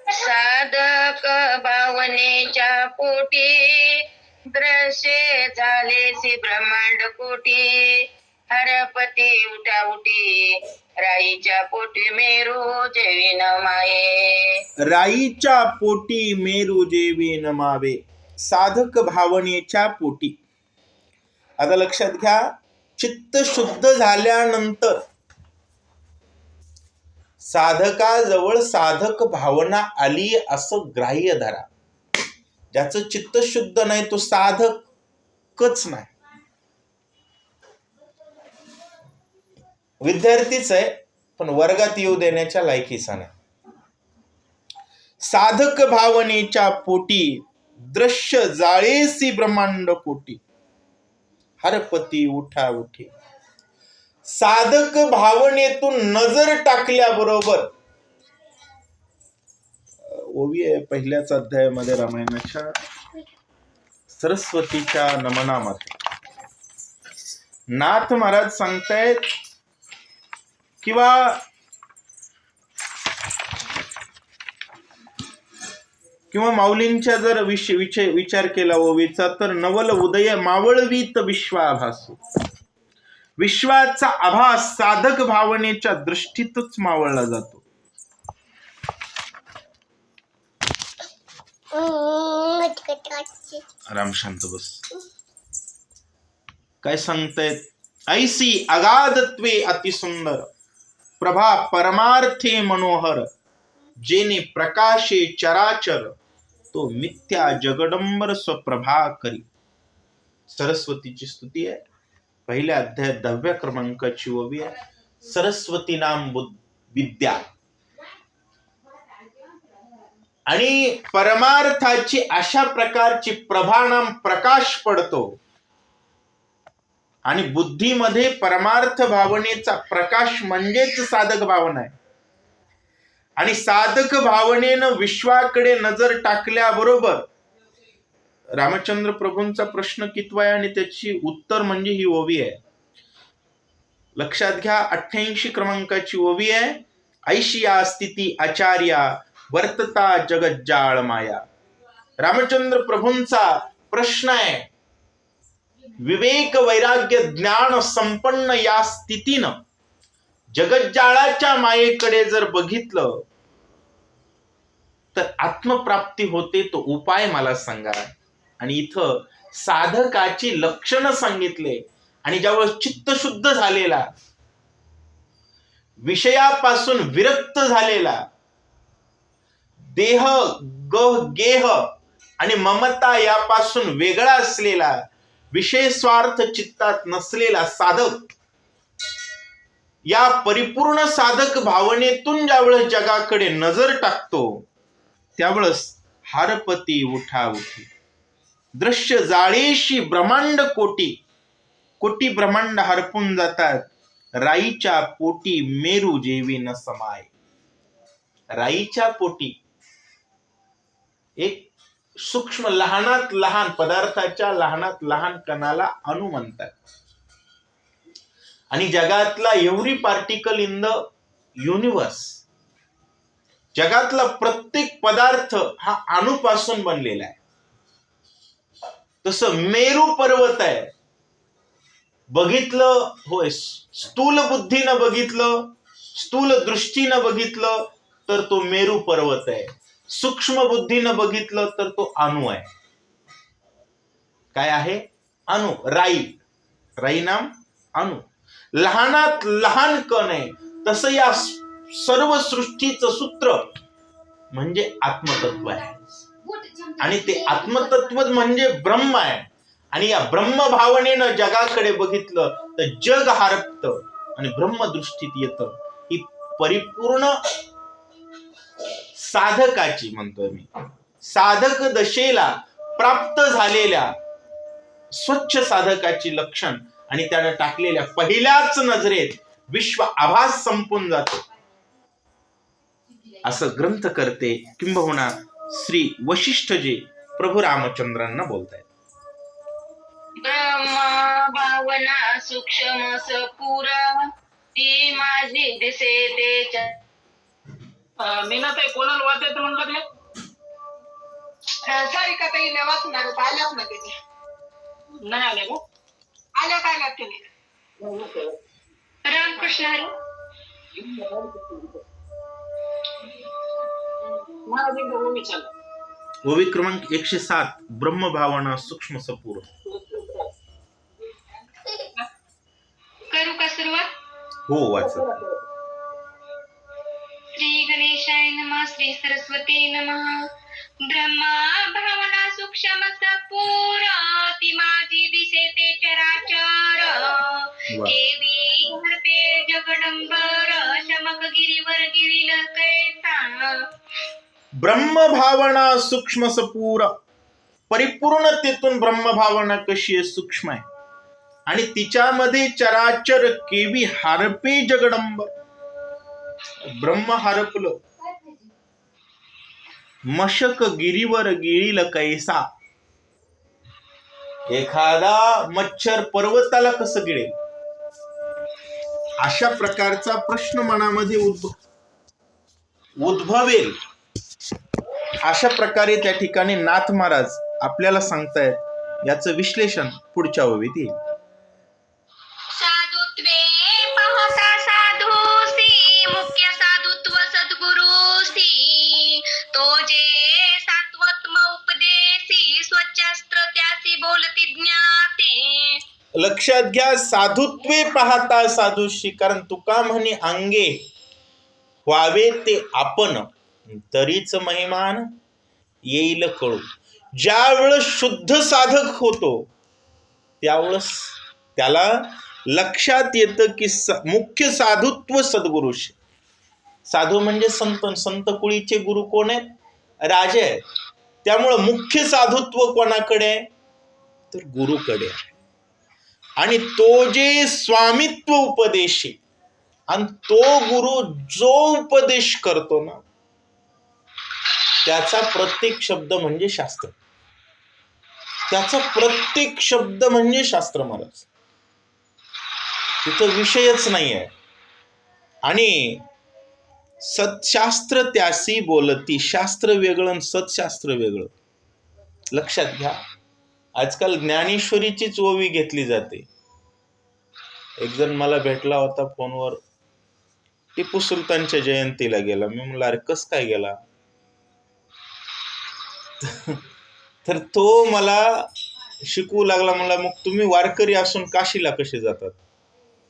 साधक भावनेच्या पोटी दृश्य झालेसी ब्रह्मांड कोटी. हरपती उठा उठी राईच्या पोटी मेरू जेवी नमाये. राईच्या पोटी मेरू जेवी नमावे. साधक भावनेच्या पोटी. आता लक्षात घ्या, चित्त शुद्ध झाल्यानंतर साधकाजवळ साधक भावना आली असं ग्राह्य धरा. ज्याचं चित्त शुद्ध नाही तो साधकच नाही. विद्यार्थीच आहे पण वर्गात येऊ देण्याच्या लायकीचा नाही. साधक भावनेच्या पोटी दृश्य जाळेसी ब्रह्मांड कोटी. हरपती उठा उठी. साधक भावनेतून नजर टाकल्याबरोबर, ओवी आहे पहिल्याच अध्यायामध्ये रामायणाच्या सरस्वतीच्या नमनामध्ये नाथ महाराज सांगतायत किंवा माऊलींच्या जर विचार केला ओवीचा तर नवल उदय मावळवीत विश्वाभासू. विश्वाचा आभास साधक भावनेच्या दृष्टीतच मावळला जातो. आराम शांत बस. काय सांगतायत? ऐसी अगाधत्वे अतिसुंदर प्रभा परमार्थे मनोहर. जेने प्रकाशे चराचर तो मिथ्या जगडंबर स्वप्रभा करी. सरस्वतीची स्तुती आहे. पहिल्या अध्यायात 10व्या क्रमांकाची ओवी आहे. सरस्वती नाम विद्या. आणि परमार्थाची अशा प्रकारची प्रभा नाम प्रकाश पडतो आणि बुद्धीमध्ये परमार्थ भावनेचा प्रकाश म्हणजेच साधक भावना आहे. आणि साधक भावनेनं विश्वाकडे नजर टाकल्याबरोबर रामचंद्र प्रभूंचा प्रश्न कितवा आहे आणि त्याची उत्तर म्हणजे ही ओवी आहे. लक्षात घ्या, 88 क्रमांकाची ओवी आहे. ऐशिया स्थिती आचार्या वर्तता जगज्जाळ माया. रामचंद्र प्रभूंचा प्रश्न आहे, विवेक वैराग्य ज्ञान संपन्न या स्थितीनं जगज्जाळाच्या मायेकडे जर बघितलं तर आत्मप्राप्ती होते. तो उपाय मला सांगा. आणि इथं साधकाची लक्षणं सांगितले. आणि ज्यावेळेस चित्त शुद्ध झालेला, विषयापासून विरक्त झालेला, देह गेह आणि ममता यापासून वेगळा असलेला, विषय स्वार्थ चित्तात नसलेला साधक, या परिपूर्ण साधक भावनेतून ज्यावेळेस जगाकडे नजर टाकतो त्यावेळेस हारपती उठा उठी. दृश्य जाळेशी ब्रह्मांड कोटी. कोटी ब्रह्मांड हरपून जातात. राईच्या पोटी मेरू जेवी न समाय. राईच्या पोटी एक सूक्ष्म लहानात लहान पदार्थाच्या लहानात लहान कणाला अणु म्हणतात. आणि जगातला every particle in the universe, जगातला प्रत्येक पदार्थ हा अणुपासून बनलेला आहे. तसं मेरू पर्वत आहे. बघितलं होय, स्थूल बुद्धीनं बघितलं, स्थूल दृष्टीनं बघितलं तर तो मेरू पर्वत आहे. सूक्ष्म बुद्धीनं बघितलं तर तो अणु आहे. काय आहे? अणु. राई नाम अणु. लहानात लहान कण आहे. तसं या सर्व सृष्टीचं सूत्र म्हणजे आत्मतत्व आहे. आणि ते आत्मतत्व म्हणजे ब्रह्म आहे. आणि या ब्रह्म भावनेनं जगाकडे बघितलं तर जग हरपतं आणि ब्रह्मदृष्टीत येतं. ही परिपूर्ण साधकाची म्हणतोय मी, साधक दशेला प्राप्त झालेल्या स्वच्छ साधकाची लक्षण. आणि त्यानं टाकलेल्या पहिल्याच नजरेत विश्व आभास संपून जातो. असं ग्रंथ करते किंबहुना श्री वशिष्ठजी प्रभू रामचंद्रांना बोलतायत. ब्रह्म भावना सूक्ष्म सपूर ती माझी दिसे ते मीनाताई कोणाला वाचायचं म्हणलं ते? सारिका ताईला वाचणार आल्यात ना त्याने नाही आले का? आल्यात त्याने रामकृष्ण हरी. महाराज एकदा ओवी चालला. ओवी क्रमांक 107 ब्रह्मभावना सूक्ष्म सपूर. करू का सुरुवात? हो वाचा. श्री गणेशाय नमः. श्री सरस्वती नमः. ब्रह्मा भावना सूक्ष्म सपूर ती माझी दिसे ते चराचर केवी हरते जगडंबर शमक गिरीवर गिरील कैसा. ब्रह्मभावना सूक्ष्म सपूर. परिपूर्णतेतून ब्रह्मभावना कशी आहे, सूक्ष्म आहे, आणि तिच्यामध्ये चराचर केवी हारपे जगडंबर. ब्रह्म हारपलं, मशक गिरीवर गिळील कैसा. एखादा मच्छर पर्वताला कसं गिळेल, अशा प्रकारचा प्रश्न मनामध्ये उद्भवेल. अशा प्रकारे त्या ठिकाणी नाथ महाराज आपल्याला सांगतायत. याचं विश्लेषण पुढच्या ओवीत येईल. साधुत्वे पाहता साधूसी मुख्य साधुत्व सद्गुरुसी तो जे सात्वत्म उपदेशी स्वच्छस्त्र त्यासी बोलती ज्ञाते. लक्षात घ्या, साधुत्वे पाहता साधूशी. कारण तुका म्हणे अंगे व्हावे ते आपण तरीच महिमान येईल कळू. ज्या वेळेस शुद्ध साधक होतो त्यावेळेस त्याला लक्षात येतं की मुख्य साधुत्व सद्गुरुशी. साधू म्हणजे संत. संत कुळीचे गुरु कोण आहेत? राजे आहेत. त्यामुळं मुख्य साधुत्व कोणाकडे आहे? तर गुरुकडे आहे. आणि तो जे स्वामित्व उपदेशी, आणि तो गुरु जो उपदेश करतो ना, त्याचा प्रत्येक शब्द म्हणजे शास्त्र. त्याचा प्रत्येक शब्द म्हणजे शास्त्र महाराज. तिथं विषयच नाही आहे. आणि सत्शास्त्र त्यासी बोलती. शास्त्र वेगळं आणि सत्शास्त्र वेगळं. लक्षात घ्या. आजकाल ज्ञानेश्वरीचीच ओवी घेतली जाते. एक जण मला भेटला होता फोनवर. टिपू सुलतानच्या जयंतीला गेला. मी म्हणलं अरे कस काय गेला? तर तो मला शिकवू लागला. म्हणला मग तुम्ही वारकरी असून काशीला कसे जातात?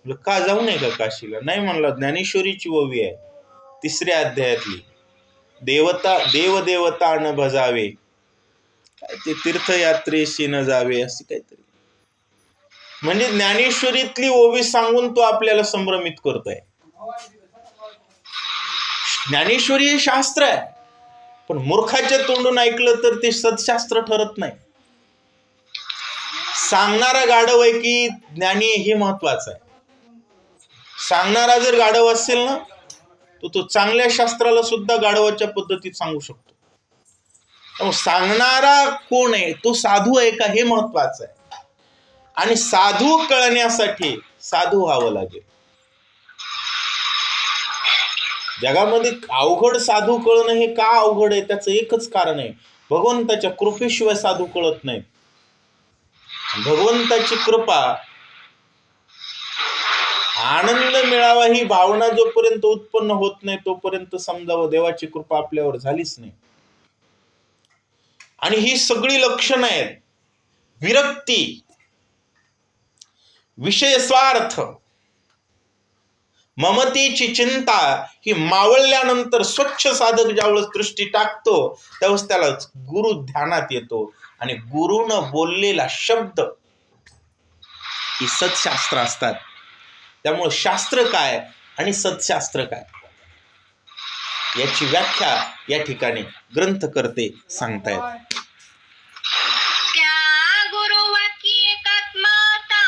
म्हणलं का जाऊ नये का काशीला? नाही म्हणला, ज्ञानेश्वरीची ओवी आहे 3ऱ्या अध्यायातली. देवदेवता न भजावे, काय ते तीर्थयात्रेशी न जावे, अशी काहीतरी. म्हणजे ज्ञानेश्वरीतली ओवी सांगून तो आपल्याला संभ्रमित करतोय. ज्ञानेश्वरी हे शास्त्र आहे, पण मूर्खाच्या तोंडून ऐकलं तर ते सत्शास्त्र ठरत नाही. सांगणारा गाढव आहे की ज्ञानी हे महत्वाचं आहे. सांगणारा जर गाढव असेल ना, तो चांगल्या शास्त्राला सुद्धा गाढवाच्या पद्धतीत सांगू शकतो. त्यामुळे सांगणारा कोण आहे, तो साधू आहे का, हे महत्वाचं आहे. आणि साधू कळण्यासाठी साधू व्हावं लागेल. जगामध्ये अवघड साधू कळणं हे का अवघड आहे? त्याचं एकच कारण आहे, भगवंताच्या कृपेशिवाय साधू कळत नाही. भगवंताची कृपा, आनंद मिळावा ही भावना जोपर्यंत उत्पन्न होत नाही तोपर्यंत समजावं देवाची कृपा आपल्यावर झालीच नाही. आणि ही सगळी लक्षणं आहेत. विरक्ती, विषय स्वार्थ, ममतेची चिंता ही मावळल्यानंतर स्वच्छ साधक ज्यावेळेस दृष्टी टाकतो त्यावेळेस त्याला गुरु ध्यानात येतो. आणि गुरुनं बोललेला शब्द ही सत्शास्त्र असतात. त्यामुळे शास्त्र काय आणि सत्शास्त्र काय याची व्याख्या या ठिकाणी ग्रंथकर्ते सांगतायत. त्या गुरुवाक्य एकात्मता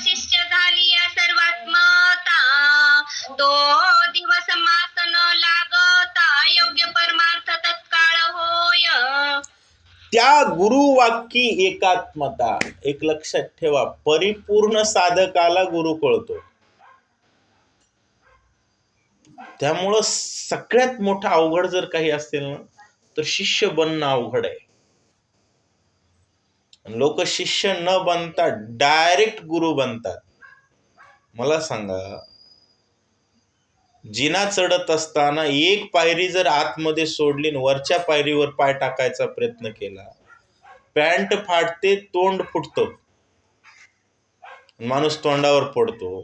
शिष्य झाली या सर्वात्मता तो दिवस मास न लागता योग्य त्या गुरुवाक्यी एकात्मता. एक लक्षात ठेवा, परिपूर्ण साधकाला गुरु कळतो. त्यामुळं सगळ्यात मोठं अवघड जर काही असेल ना, तर शिष्य बनणं अवघड आहे. लोक शिष्य न बनता डायरेक्ट गुरु बनतात. मला सांगा, जिना चढत असताना एक पायरी जर आतमध्ये सोडली आणि वरच्या पायरीवर पाय टाकायचा प्रयत्न केला, पॅन्ट फाटते, तोंड फुटतं, माणूस तोंडावर पडतो.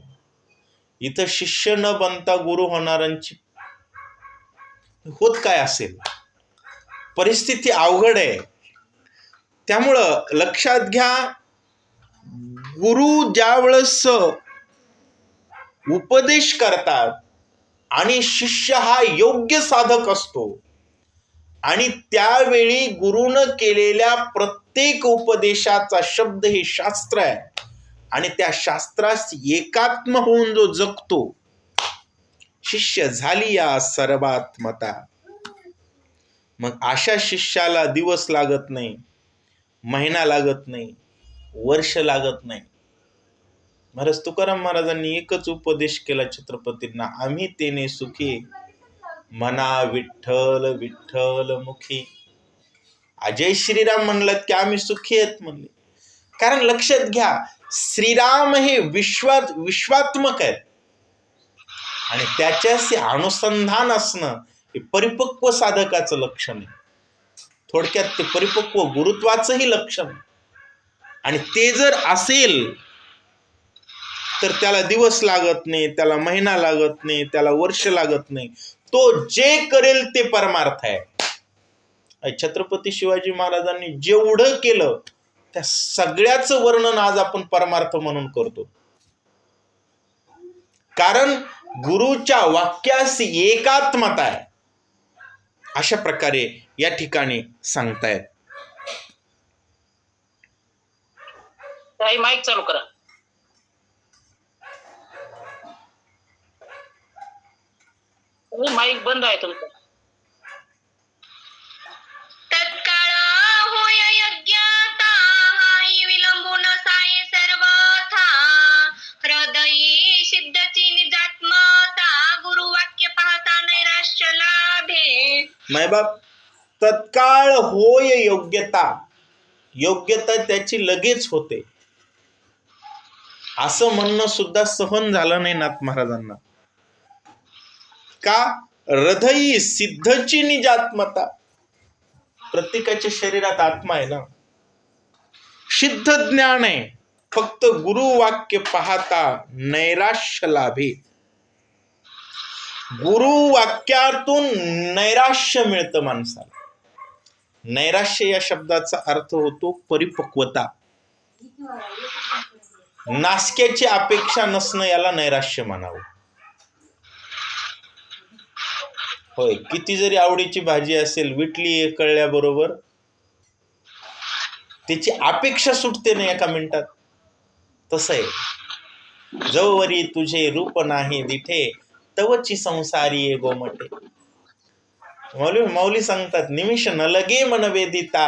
इथं शिष्य न बनता गुरु होणाऱ्यांची होत काय असेल? परिस्थिती अवघड आहे. त्यामुळं लक्षात घ्या, गुरु ज्या वेळेस उपदेश करतात आणि शिष्य हा योग्य साधक असतो, आणि त्यावेळी गुरुनं केलेल्या प्रत्येक उपदेशाचा शब्द हे शास्त्र आहे, आणि त्या शास्त्रास एकात्म होऊन जो जगतो, शिष्य झाली या सर्वात्मता. मग अशा शिष्याला दिवस लागत नाही, महिना लागत नाही, वर्ष लागत नाही. महाराज तुकाराम महाराजांनी एकच उपदेश केला छत्रपतींना, आम्ही तेने सुखी म्हणा विठ्ठल विठ्ठल मुखी. अजय श्रीराम म्हणलं की आम्ही सुखी आहेत म्हणले. कारण लक्षात घ्या, श्रीराम हे विश्वात्मक आहेत, आणि त्याच्याशी अनुसंधान असणं हे परिपक्व साधकाचं लक्षण आहे. थोडक्यात ते परिपक्व गुरुत्वाचंही लक्षण आहे. आणि ते जर असेल तर त्याला दिवस लागत नाही, त्याला महिना लागत नाही, त्याला वर्ष लागत नाही. तो जे करेल ते परमार्थ आहे. छत्रपती शिवाजी महाराजांनी जेवढं केलं त्या सगळ्याचं वर्णन आज आपण परमार्थ म्हणून करतो. कारण गुरुच्या वाक्यास एकात्मता आहे. अशा प्रकारे या ठिकाणी सांगतायत. ताई माईक चालू करा. माईक बंद आहे तुमचं. तत्काळ होय यज्ञता, हाही विलंबून साये सर्वथा. हृदयी सिद्धची निजात्मता, गुरुवाक्य पाहता नैराश्य लाभे. मायबाप, तत्काळ होय योग्यता. योग्यता त्याची लगेच होते असं म्हणणं सुद्धा सहन झालं नाही नाथ महाराजांना. का? हृदयी सिद्धची निजात्मता. प्रत्येकाच्या शरीरात आत्मा आहे ना, सिद्ध ज्ञान आहे. फक्त गुरुवाक्य पाहता नैराश्य लाभे. गुरुवाक्यातून नैराश्य मिळतं माणसाला. नैराश्य या शब्दाचा अर्थ होतो परिपक्वता. नासक्याची अपेक्षा नसणं याला नैराश्य म्हणावं. होय, किती जरी आवडीची भाजी असेल, विटली कळल्याबरोबर त्याची अपेक्षा सुटते ना एका मिनिटात. तसं आहे, जवरी तुझे रूप नाही दिठे, तवची संसारी ये गोमटे. माऊली सांगतात, निमिष न लगे मन वेदिता,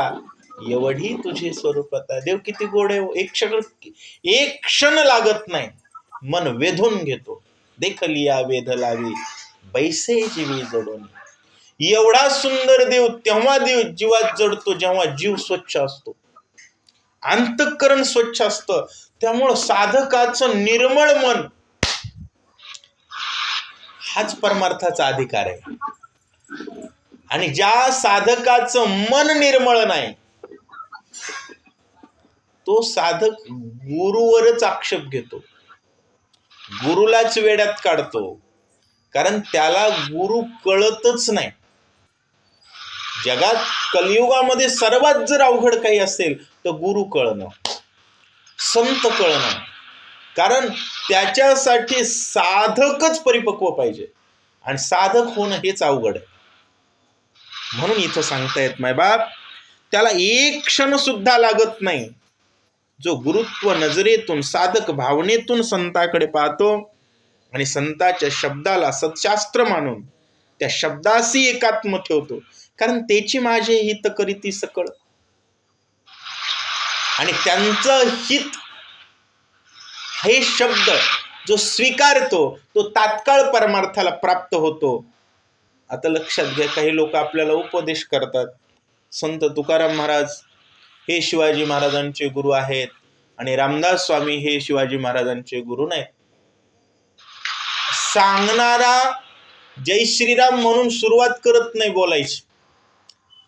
एवढी तुझी स्वरूपता. देव किती गोड आहे. एक क्षण लागत नाही, मन वेधून घेतो. देखलिया वेध लावी, बैसे जीवी जडून. एवढा सुंदर देव तेव्हा देव जीवात जडतो जेव्हा जीव स्वच्छ असतो, अंतःकरण स्वच्छ असतं. त्यामुळं साधकाचं निर्मळ मन हाच परमार्थाचा अधिकार आहे. आणि ज्या साधकाचं मन निर्मळ नाही, तो साधक गुरुवरच आक्षेप घेतो, गुरुलाच वेड्यात काढतो. कारण त्याला गुरु कळतच नाही. जगात कलियुगामध्ये सर्वात जर अवघड काही असेल तर गुरु कळणं, संत कळणं. कारण त्याच्यासाठी साधकच परिपक्व पाहिजे, आणि साधक होणं हेच अवघड आहे. म्हणून इथं सांगतायत मायबाप, त्याला एक क्षण सुद्धा लागत नाही. जो गुरुत्व नजरेतून, साधक भावनेतून संताकडे पाहतो आणि संताच्या शब्दाला सत्शास्त्र मानून त्या शब्दाशी एकात्म ठेवतो. कारण त्याची माझे हित करीती सकळ. आणि त्यांचं हित हे शब्द जो स्वीकारतो तो तात्काळ परमार्थाला प्राप्त होतो. आता लक्षात घ्या, काही लोक आपल्याला उपदेश करतात, संत तुकाराम महाराज हे शिवाजी महाराजांचे गुरु आहेत आणि रामदास स्वामी हे शिवाजी महाराजांचे गुरु नाहीत. सांगणारा जय श्रीराम म्हणून सुरुवात करत नाही बोलायची,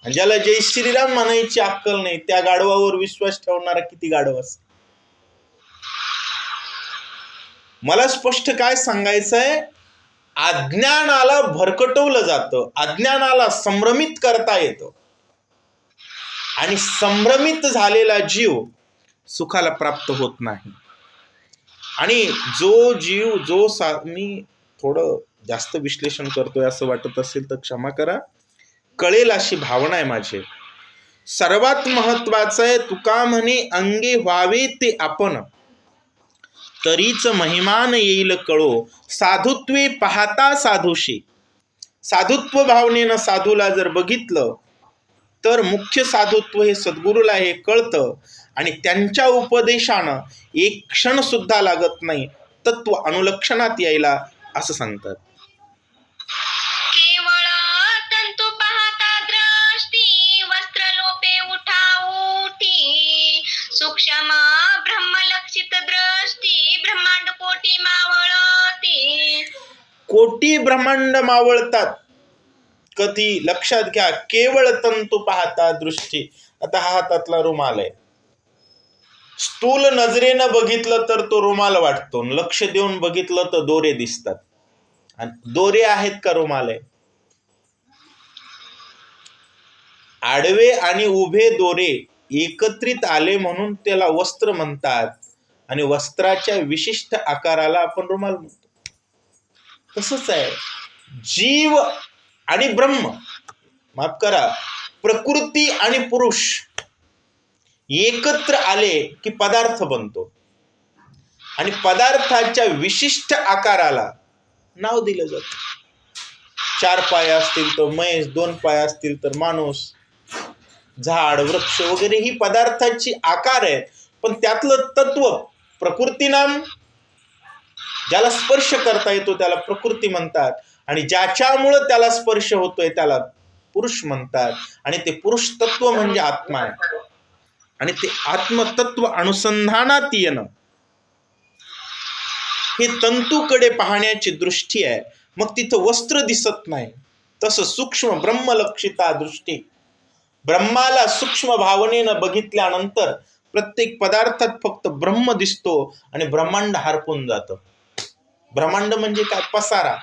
आणि ज्याला जय श्रीराम म्हणायची अक्कल नाही त्या गाढवावर विश्वास ठेवणारा किती गाढव असतो. मला स्पष्ट काय सांगायचंय, अज्ञानाला भरकटवलं जातं, अज्ञानाला संभ्रमित करता येतं, आणि संभ्रमित झालेला जीव सुखाला प्राप्त होत नाही. आणि जो जीव मी थोडं जास्त विश्लेषण करतोय असं वाटत असेल तर क्षमा करा, कळेल अशी भावना आहे माझी. सर्वात महत्वाचं आहे, तुका म्हणे अंगे व्हावे ते आपण, तरीच महिमान येईल कळो, साधुत्वे पाहता साधुशी. साधुत्व भावनेनं साधूला जर बघितलं तर मुख्य साधुत्व हे सद्गुरूला हे कळतं, आणि त्यांच्या उपदेशानं एक क्षण सुद्धा लागत नाही तत्व अनुलक्षणात यायला, असं सांगतात. केवळ तंतु पाहता दृष्टी, वस्त्र लोपे उठा उठी, सूक्ष्म ब्रह्मलक्षित दृष्टी, ब्रह्मांड कोटी मावळती. कोटी ब्रह्मांड मावळतात कधी, लक्षात घ्या. केवळ तंतु पाहता दृष्टी. आता हा हातातला रुमाल आहे, स्थूल नजरेनं बघितलं तर तो रुमाल वाटतो, लक्ष देऊन बघितलं तर दोरे दिसतात. आणि दोरे आहेत का रुमाल आहे? आडवे आणि उभे दोरे एकत्रित आले म्हणून त्याला वस्त्र म्हणतात, आणि वस्त्राच्या विशिष्ट आकाराला आपण रुमाल म्हणतो. तसंच आहे जीव आणि ब्रह्म, माफ करा, प्रकृती आणि पुरुष एकत्र आले की पदार्थ बनतो, आणि पदार्थाच्या विशिष्ट आकाराला नाव दिलं जातं. 4 पाय असतील तर म्हैस, 2 पाय असतील तर माणूस, झाड, वृक्ष वगैरे ही पदार्थाची आकार आहेत, पण त्यातलं तत्व प्रकृती नाम. ज्याला स्पर्श करता येतो त्याला प्रकृती म्हणतात, आणि ज्याच्यामुळं त्याला स्पर्श होतोय त्याला पुरुष म्हणतात, आणि ते पुरुष तत्व म्हणजे आत्मा आहे. आणि ते आत्मतत्व अनुसंधानात येणं हे तंतूकडे पाहण्याची दृष्टी आहे. मग तिथं वस्त्र दिसत नाही. तसं सूक्ष्म ब्रह्मलक्षिता दृष्टी, ब्रह्माला सूक्ष्म भावनेनं बघितल्यानंतर प्रत्येक पदार्थात फक्त ब्रह्म दिसतो, आणि ब्रह्मांड हरपून जातं. ब्रह्मांड म्हणजे काय? पसारा.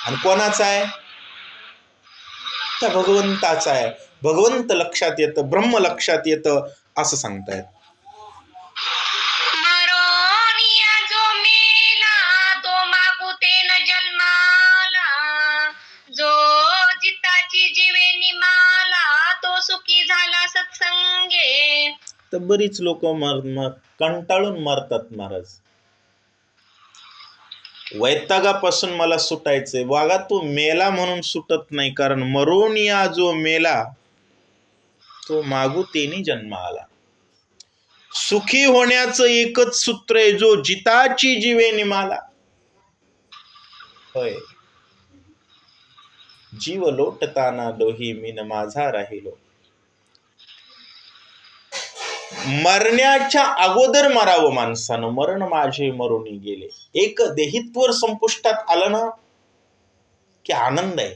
आणि कोणाचा आहे? त्या भगवंताचा आहे. भगवंत लक्षात येतं, ब्रह्म लक्षात येतं, असं सांगतायत. मरोनिया जो मेला, तो मागुते न जन्माला, जो जिताची जीवे निमाला, तो सुखी झाला सत्संगे. तर बरीच लोक कंटाळून मरतात महाराज. वैतागापासून मला सुटायचंय. वागा तू मेला म्हणून सुटत नाही, कारण मरून या जो मेला तो मागू तेनी जन्म आला. सुखी होण्याचं एकच सूत्र आहे, जो जिताची जीवे निमाला. होय, जीव लोटताना डोही मीन माझा राहिलो. मरण्याच्या अगोदर मरावं माणसानं, मरण माझे मरुनी गेले. एक देहित्वर संपुष्टात आलं ना की आनंद आहे.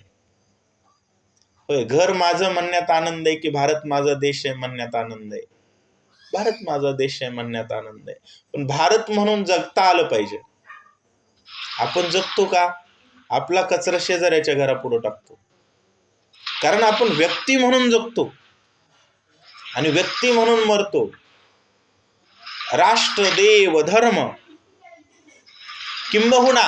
होय, घर माझं म्हणण्यात आनंद आहे, की भारत माझा देश आहे म्हणण्यात आनंद आहे. भारत माझा देश आहे म्हणण्यात आनंद आहे, पण भारत म्हणून जगता आलं पाहिजे. आपण जगतो का? आपला कचरा शेजाऱ्याच्या घरापुढे टाकतो, कारण आपण व्यक्ती म्हणून जगतो आणि व्यक्ती म्हणून मरतो. राष्ट्र, देव, धर्म किंबहुना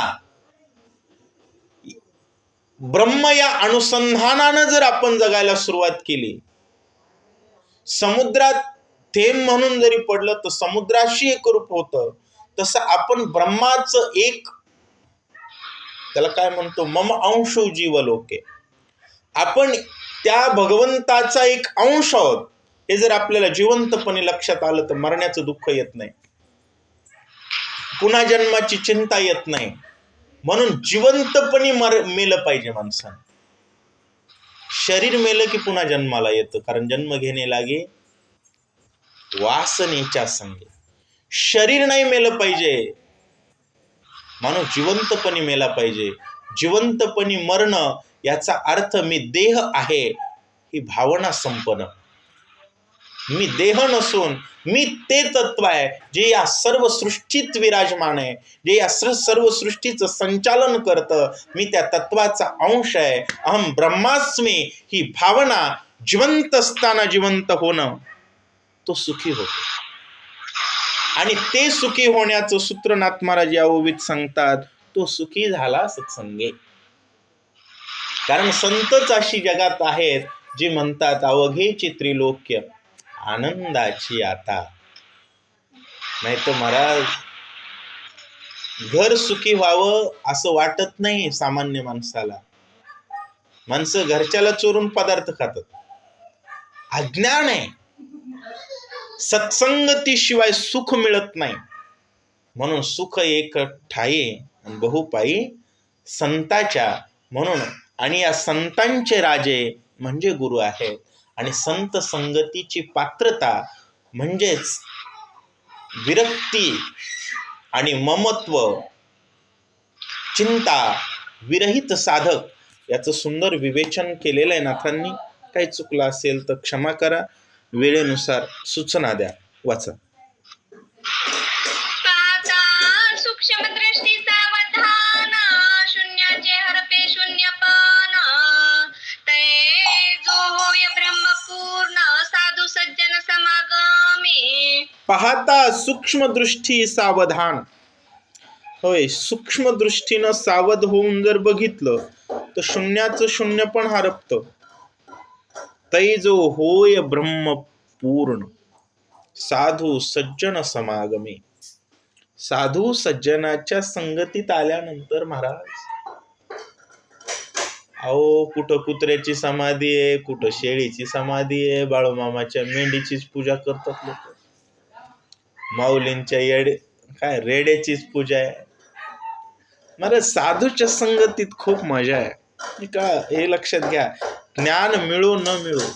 ब्रह्म या अनुसंधानानं जर आपण जगायला सुरुवात केली, समुद्रात थेंब म्हणून जरी पडलं तर समुद्राशी एक रूप होतं, तसं आपण ब्रह्माचं एक, त्याला काय म्हणतो, मम अंशो जीवलोके, आपण त्या भगवंताचा एक अंश आहोत. हे जर आपल्याला जिवंतपणे लक्षात आलं तर मरण्याचं दुःख येत नाही, पुन्हा जन्माची चिंता येत नाही. म्हणून जिवंतपणे मेलं पाहिजे माणसानं. शरीर मेलं की पुन्हा जन्माला येतं, कारण जन्म घेणे लागे वासनेच्या संगे. शरीर नाही मेलं पाहिजे, माणूस जिवंतपणे मेला पाहिजे. जिवंतपणे मरणं याचा अर्थ मी देह आहे ही भावना संपन्न. मी देह नसून मी ते तत्व आहे जे या सर्व सृष्टीत विराजमान आहे, जे या सर्व सृष्टीचं संचालन करतं. मी त्या तत्वाचा अंश आहे. अहम ब्रह्मास्मी ही भावना जिवंत असताना जिवंत होणं, तो सुखी होतो. आणि ते सुखी होण्याचं सूत्र नाथ महाराज या ओवीत सांगतात, तो सुखी झाला सत्संगे. कारण संतच अशी जगात आहेत जी म्हणतात अवघेची त्रिलोक्य आनंदाची आता. नाही तर महाराज घर सुखी व्हावं असं वाटत नाही सामान्य माणसाला. माणसं घरच्याला चोरून पदार्थ खातात. अज्ञान आहे. सत्संगतीशिवाय सुख मिळत नाही. म्हणून सुख एक ठाई आणि बहुपायी संताच्या. म्हणून आणि या संतांचे राजे म्हणजे गुरु आहेत. आणि संत संगतीची पात्रता म्हणजेच विरक्ती आणि ममत्व, चिंता विरहित साधक याचं सुंदर विवेचन केलेलं आहे नाथांनी. काही चुकलं असेल तर क्षमा करा. वेळेनुसार सूचना द्या. वाचा. पाहता सूक्ष्म दृष्टी सावधान, शून्याचे हरपे शून्यपण, ते जो होय ब्रह्मपूर्ण साधू सज्जन समागमे. पाहता सूक्ष्मदृष्टी सावधान. होय, सूक्ष्मदृष्टीनं सावध होऊन जर बघितलं तर शून्याचं शून्य पण हरपतं. तै जो होय ब्रह्म पूर्ण साधू सज्जन समागमे. साधू सज्जनाच्या संगतीत आल्यानंतर महाराज, अहो कुठं कुत्र्याची समाधी आहे, कुठं शेळीची समाधी आहे, बाळूमामाच्या मेंढीचीच पूजा करतात लोक, माऊलींच्या रेड्याचीच पूजा आहे. महाराज साधूच्या संगतीत खूप मजा आहे का, हे लक्षात घ्या. ज्ञान मिळो न मिळो,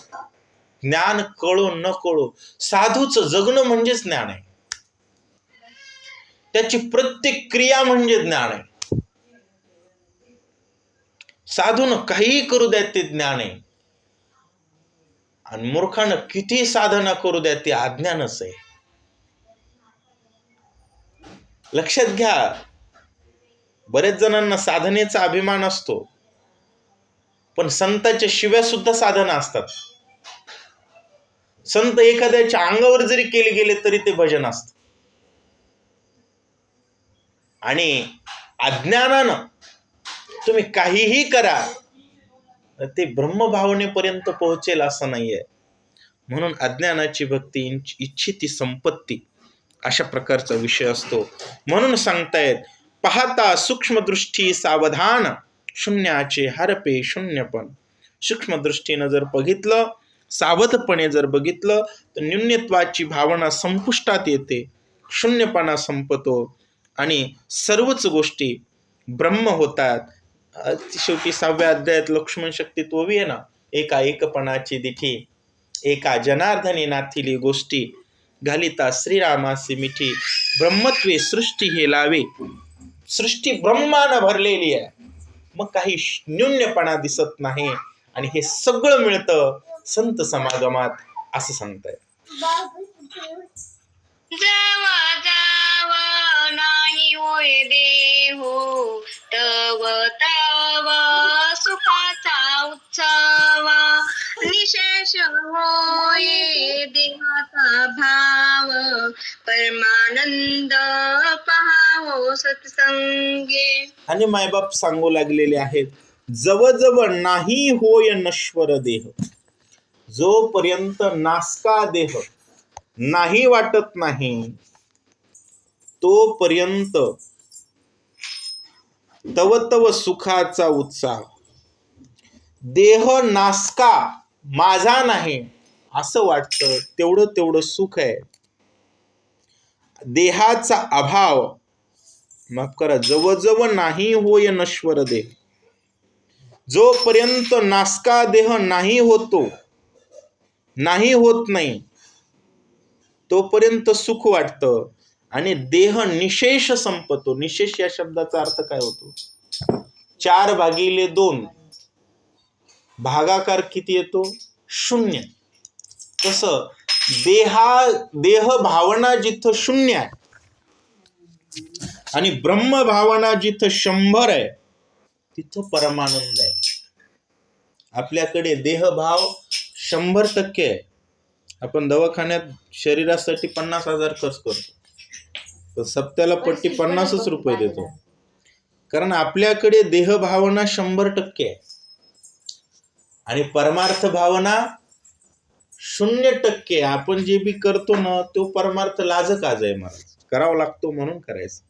ज्ञान कळो न कळो, साधूचं जगणं म्हणजेच ज्ञान आहे. त्याची प्रत्येक क्रिया म्हणजे ज्ञान आहे. साधूनं काहीही करू द्या ते ज्ञान आहे, आणि मूर्खानं किती साधना करू द्या ते अज्ञानच आहे. लक्षात घ्या. बरेच जणांना साधनेचा अभिमान असतो, पण संतांच्या शिव्या सुद्धा साधना असतात. संत एखाद्याच्या अंगावर जरी केले गेले तरी ते भजन असतं. आणि अज्ञानानं तुम्ही काहीही करा ते ब्रह्मभावनेपर्यंत पोहोचेल असं नाहीये. म्हणून अज्ञानाची भक्ती इच्छिती संपत्ती अशा प्रकारचा विषय असतो. म्हणून सांगतायत पाहता सूक्ष्मदृष्टी सावधान, शून्याचे हरपे शून्यपण. सूक्ष्मदृष्टीनं जर बघितलं, सावधपणे जर बघितलं तर न्यूनत्वाची भावना संपुष्टात येते, शून्यपणा संपतो आणि सर्वच गोष्टी ब्रह्म होतात. शेवटी 6व्या अध्यायात लक्ष्मण शक्तीत ओवी आहे ना, एका एकपणाची दिठी, एका जनार्दनी नाथिली गोष्टी, घालिता श्रीरामासी मिठी, ब्रह्मत्वे सृष्टी हे लावे. सृष्टी ब्रह्मानं भरलेली आहे, मग काही न्यून्यपणा दिसत नाही. आणि हे सगळं मिळतं संत समागमात असं सांगताय. जवा जावा नाही होय देहो, तव तव सुखाचा उत्सव, निशेष होय देहाचा भाव, परमानंद पहावो सत्संगे. आणि मायबाप सांगू लागलेले आहेत, जवळजवळ नाही होय नश्वर देह. जोपर्यंत नासका देह नाही वाटत नाही तोपर्यंत तव तव सुखाचा उत्साह. देह नासका माझा नाही असं वाटतं, तेवढं सुख आहे. देहाचा अभाव, माफ करा, जवळजवळ नाही होय नश्वर देह. जोपर्यंत नासका देह नाही होतो, नाही होत नाही, तोपर्यंत सुख वाटतं. आणि देह निशेष संपतो. निशेष या शब्दाचा अर्थ काय होतो? 4/2. भागाकार किती येतो? 0. तसं देह भावना जिथं 0 आहे आणि ब्रह्म भावना जिथं 100 आहे, तिथं परमानंद आहे. आपल्याकडे देहभाव 100% आहे. आपण दवाखान्यात शरीरासाठी 50,000 खर्च करतो, तर सप्त्याला पट्टी 50च रुपये देतो, कारण आपल्याकडे देहभावना 100% आहे आणि परमार्थ भावना 0%. आपण जे बी करतो ना, तो परमार्थ लाजकाज आहे, महाराज, करावा लागतो म्हणून करायचं.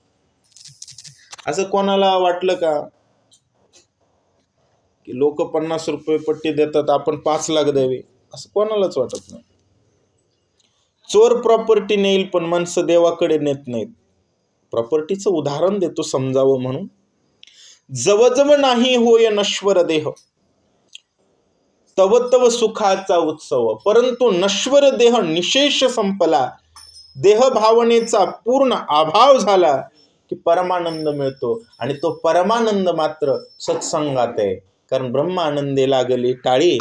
असं कोणाला वाटलं का की लोक 50 रुपये पट्टी देतात, आपण 5 लाख द्यावे? असं कोणालाच वाटत नाही. चोर प्रॉपर्टी नेईल पण माणसं देवाकडे नेत नाहीत. प्रॉपर्टीचं उदाहरण देतो समजावं म्हणून. जवळजवळ नाही होय नश्वर देह, तव तव सुखाचा उत्सव. परंतु नश्वर देह निशेष संपला, देह भावनेचा पूर्ण अभाव झाला की परमानंद मिळतो. आणि तो परमानंद मात्र सत्संगात आहे. कारण ब्रह्मानंदे लागले टाळी,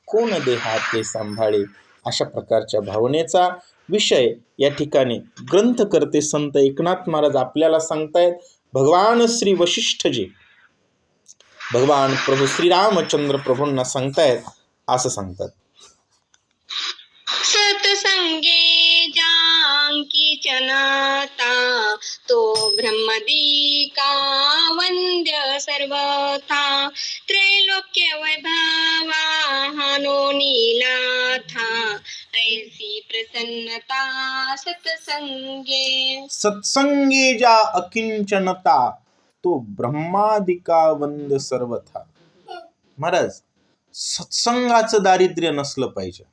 कोण देहाते सांभाळे. अशा प्रकारच्या भावनेचा विषय या ठिकाणी ग्रंथकर्ते संत एकनाथ महाराज आपल्याला सांगतायत. भगवान श्री वशिष्ठजी भगवान प्रभू श्रीरामचंद्र प्रभूंना सांगतायत, असं सांगतात. सत्संगे जांकी चनता तो ब्रह्मदीका वंद्य सर्वथा त्रैलोक्य वैभवा हानो नीलाथा ऐसी प्रसन्नता सत्संगे. सत्संगे जा अकिंचनता तो ब्रह्मादिका वंद सर्वथा. महाराज, सत्संगाचं दारिद्र्य नसलं पाहिजे.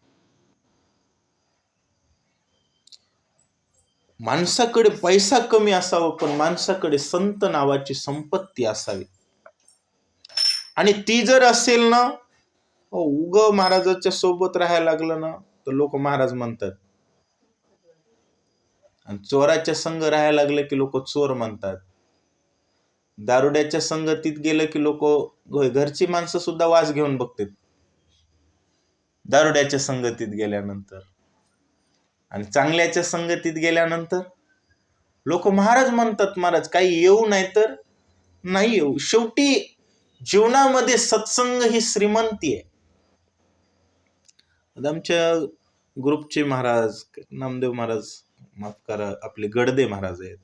माणसाकडे पैसा कमी असावा, पण माणसाकडे संत नावाची संपत्ती असावी. आणि ती जर असेल ना, उग महाराजाच्या सोबत राहायला लागलं ना, तर लोक महाराज म्हणतात. आणि चोराच्या संग राहायला लागले की लोक चोर म्हणतात. दारुड्याच्या संगतीत गेलं की लोक, घरची माणसं सुद्धा वास घेऊन बघतात दारुड्याच्या संगतीत गेल्यानंतर. आणि चांगल्याच्या संगतीत गेल्यानंतर लोक महाराज म्हणतात. महाराज काही येऊ नाही तर नाही येऊ, शेवटी जीवनामध्ये सत्संग ही श्रीमंती आहे. आमच्या ग्रुपचे महाराज नामदेव महाराज, माफ करा, आपले गडदे महाराज आहेत,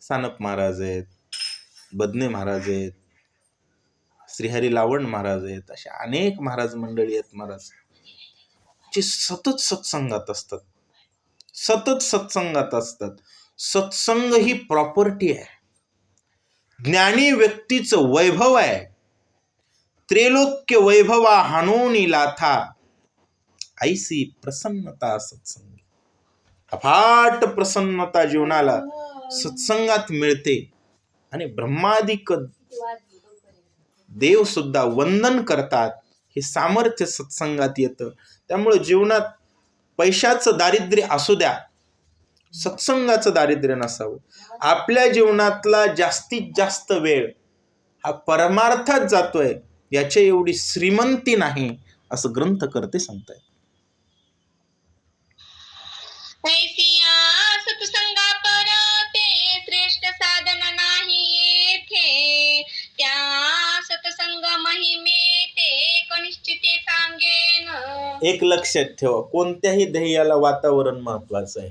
सानप महाराज आहेत, बदने महाराज आहेत, श्रीहरी लावण महाराज आहेत, अशा अनेक महाराज मंडळी आहेत महाराज, जे सतत सत्संगात असतात, सतत सत्संगात असतात. सत्संग ही प्रॉपर्टी आहे, ज्ञानी व्यक्तीचं वैभव आहे. त्रैलोक्य वैभवा हानोनी लाथा ऐसी प्रसन्नता सत्संग. अफाट प्रसन्नता जीवनाला सत्संगात मिळते. आणि ब्रह्मादिक देव सुद्धा वंदन करतात. हे सामर्थ्य सत्संगात येतं. त्यामुळे जीवनात पैशाचं दारिद्र्य असू द्या, सत्संगाचं दारिद्र्य नसावं. आपल्या जीवनातला जास्तीत जास्त वेळ हा परमार्थात जातोय, याच्या एवढी श्रीमंती नाही, असं ग्रंथकर्ते सांगतायत. ऐसिया सत्संगा परते श्रेष्ठ साधन नाही येथे, त्या सत्संग महिमे ते कनिष्ठिते सांगेन. एक लक्षात ठेवा, कोणत्याही ध्येयाला वातावरण महत्वाचं आहे.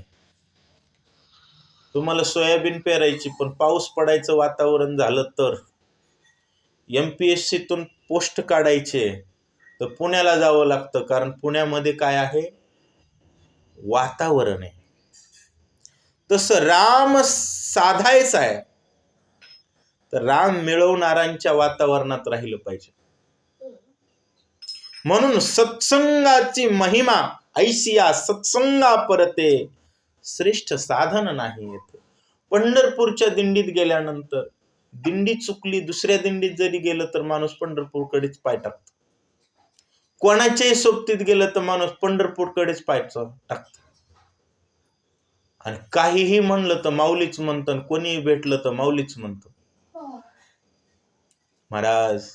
तुम्हाला सोयाबीन पेरायची, पण पाऊस पडायचं वातावरण झालं तर, MPSCतून पोस्ट काढायचे तर पुण्याला जावं लागतं, कारण पुण्यामध्ये काय आहे, वातावरण आहे. तसं राम साधायचं आहे तर राम मिळवणाऱ्यांच्या वातावरणात राहिलं पाहिजे. म्हणून सत्संगाची महिमा ऐसिया सत्संगा परते श्रेष्ठ साधन नाही येत. पंढरपूरच्या दिंडीत गेल्यानंतर दिंडी चुकली, दुसऱ्या दिंडीत जरी गेलं तर माणूस पंढरपूरकडेच पाय टाकतो. कोणाच्याही सोबतीत गेलं तर माणूस पंढरपूरकडेच पाय टाकतो. आणि काहीही म्हणलं तर माऊलीच म्हणतं, कोणीही भेटलं तर माऊलीच म्हणतं. महाराज,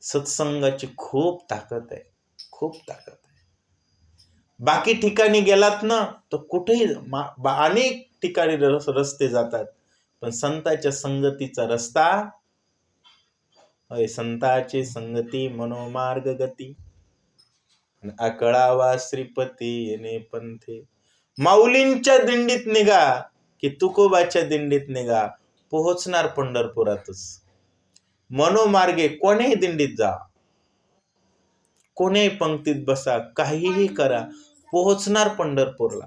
सत्संगाची खूप ताकद आहे, खूप ताकद आहे. बाकी ठिकाणी गेलात ना तर कुठेही अनेक ठिकाणी रस्ते जातात, पण संतांच्या संगतीचा रस्ता, संतांची संगती मनोमार्ग गती, आकळावा श्रीपती येणे पंथे. माऊलींच्या दिंडीत निघा की तुकोबाच्या दिंडीत निघा, पोहोचणार पंढरपुरातच. मनोमार्गे कोणीही दिंडीत जा, कोणीही पंक्तीत बसा, काहीही करा, पोहोचणार पंढरपूरला.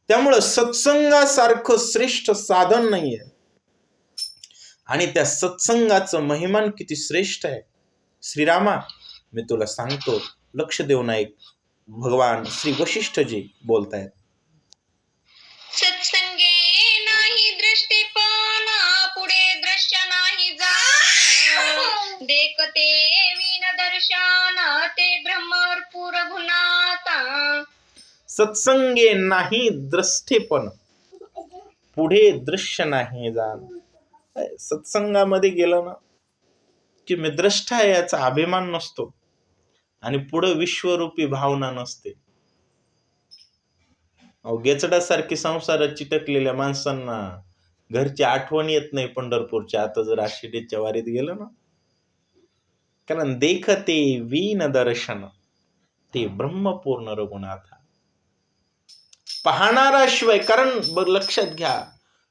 त्यामुळं सत्संगासारखं श्रेष्ठ साधन नाहीये. आणि त्या सत्संगाचं महिमान किती श्रेष्ठ आहे. श्रीरामा, मी तुला सांगतो, लक्ष देऊन ऐक. भगवान श्री वशिष्ठजी बोलतायत. सत्संगे नाही दृष्टीपण, पुढे दृश्य नाही जाण. देखते विन दर्शन, ते भ्रमरपूर गुणाता. सत्संगे नाही द्रष्टेपण, पुढे दृश्य नाही जाण. सत्संगामध्ये गेलं ना की मी द्रष्टा आहे याचा अभिमान नसतो आणि पुढे विश्वरूपी भावना नसते. गेचडासारखी संसारात चिटकलेल्या माणसांना घरची आठवण येत नाही पंढरपूरच्या. आता जर आषाढीच्या वारीत गेलं ना, कारण देखते विन दर्शन, ते ब्रह्मपूर्ण रघुनाथा. पाहणाराशिवाय, कारण लक्षात घ्या,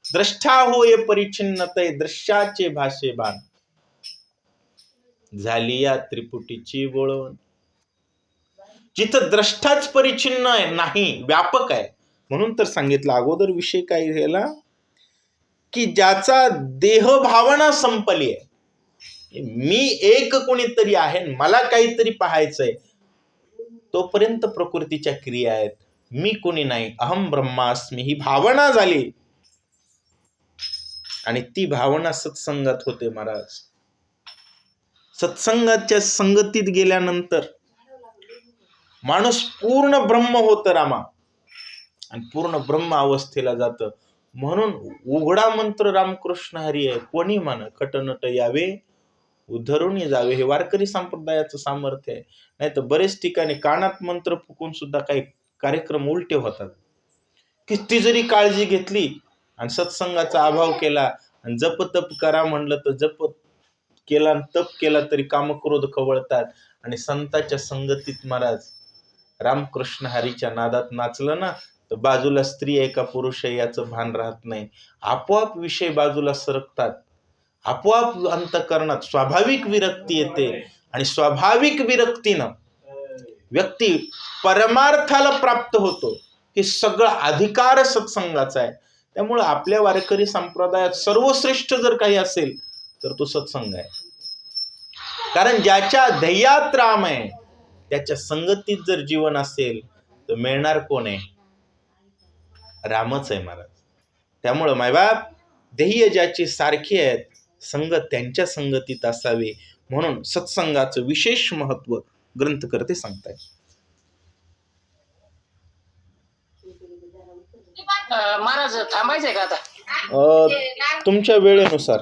द्रष्टा होय परिच्छिन्नते, दृश्याचे भाषे भान. झाली या त्रिपुटीची बोळवण. जिथं द्रष्टाच परिच्छिन्न आहे, नाही व्यापक आहे. म्हणून तर सांगितलं अगोदर विषय काय झाला की ज्याचा देह भावना संपली आहे, मी एक कोणीतरी आहे, मला काहीतरी पाहायचंय, तोपर्यंत प्रकृतीच्या क्रिया आहेत. मी कोणी नाही, अहम ब्रह्मास्मी ही भावना झाली. आणि ती भावना सत्संगात होते महाराज. सत्संगाच्या संगतीत गेल्यानंतर माणूस पूर्ण ब्रह्म होतं रामा, आणि पूर्ण ब्रह्म अवस्थेला जातं. म्हणून उघडा मंत्र रामकृष्ण हरी आहे. कोणी म्हण खटनट यावे, उद्धरून जावे, हे वारकरी संप्रदायाचं सामर्थ्य आहे. नाही तर बरेच ठिकाणी कानात मंत्र फुकून सुद्धा काही कार्यक्रम उलटे होतात. किती जरी काळजी घेतली आणि सत्संगाचा अभाव केला आणि जप तप करा म्हणलं तर जप केला तप केला तरी कामक्रोध खवळतात. आणि संतांच्या संगतीत महाराज रामकृष्ण हरीच्या नादात नाचलं ना तर बाजूला स्त्री आहे का पुरुष आहे याचं भान राहत नाही. आपोआप विषय बाजूला सरकतात, आपोआप अंतःकरणात स्वाभाविक विरक्ती येते. आणि स्वाभाविक विरक्तीनं व्यक्ती परमार्थाला प्राप्त होतो. हे सगळं अधिकार सत्संगाचा आहे. त्यामुळं आपल्या वारकरी संप्रदायात सर्वश्रेष्ठ जर काही असेल तर तो सत्संग आहे. कारण ज्याच्या ध्येयात राम आहे, त्याच्या संगतीत जर जीवन असेल तर मिळणार कोण आहे? रामच आहे महाराज. त्यामुळं मायबाप, ध्येय ज्याची सारखी आहेत, संगत त्यांच्या संगतीत असावे. म्हणून सत्संगाचं विशेष महत्व ग्रंथकर्ते सांगतायत. महाराज थांबायचंय का आता? तुमच्या वेळेनुसार.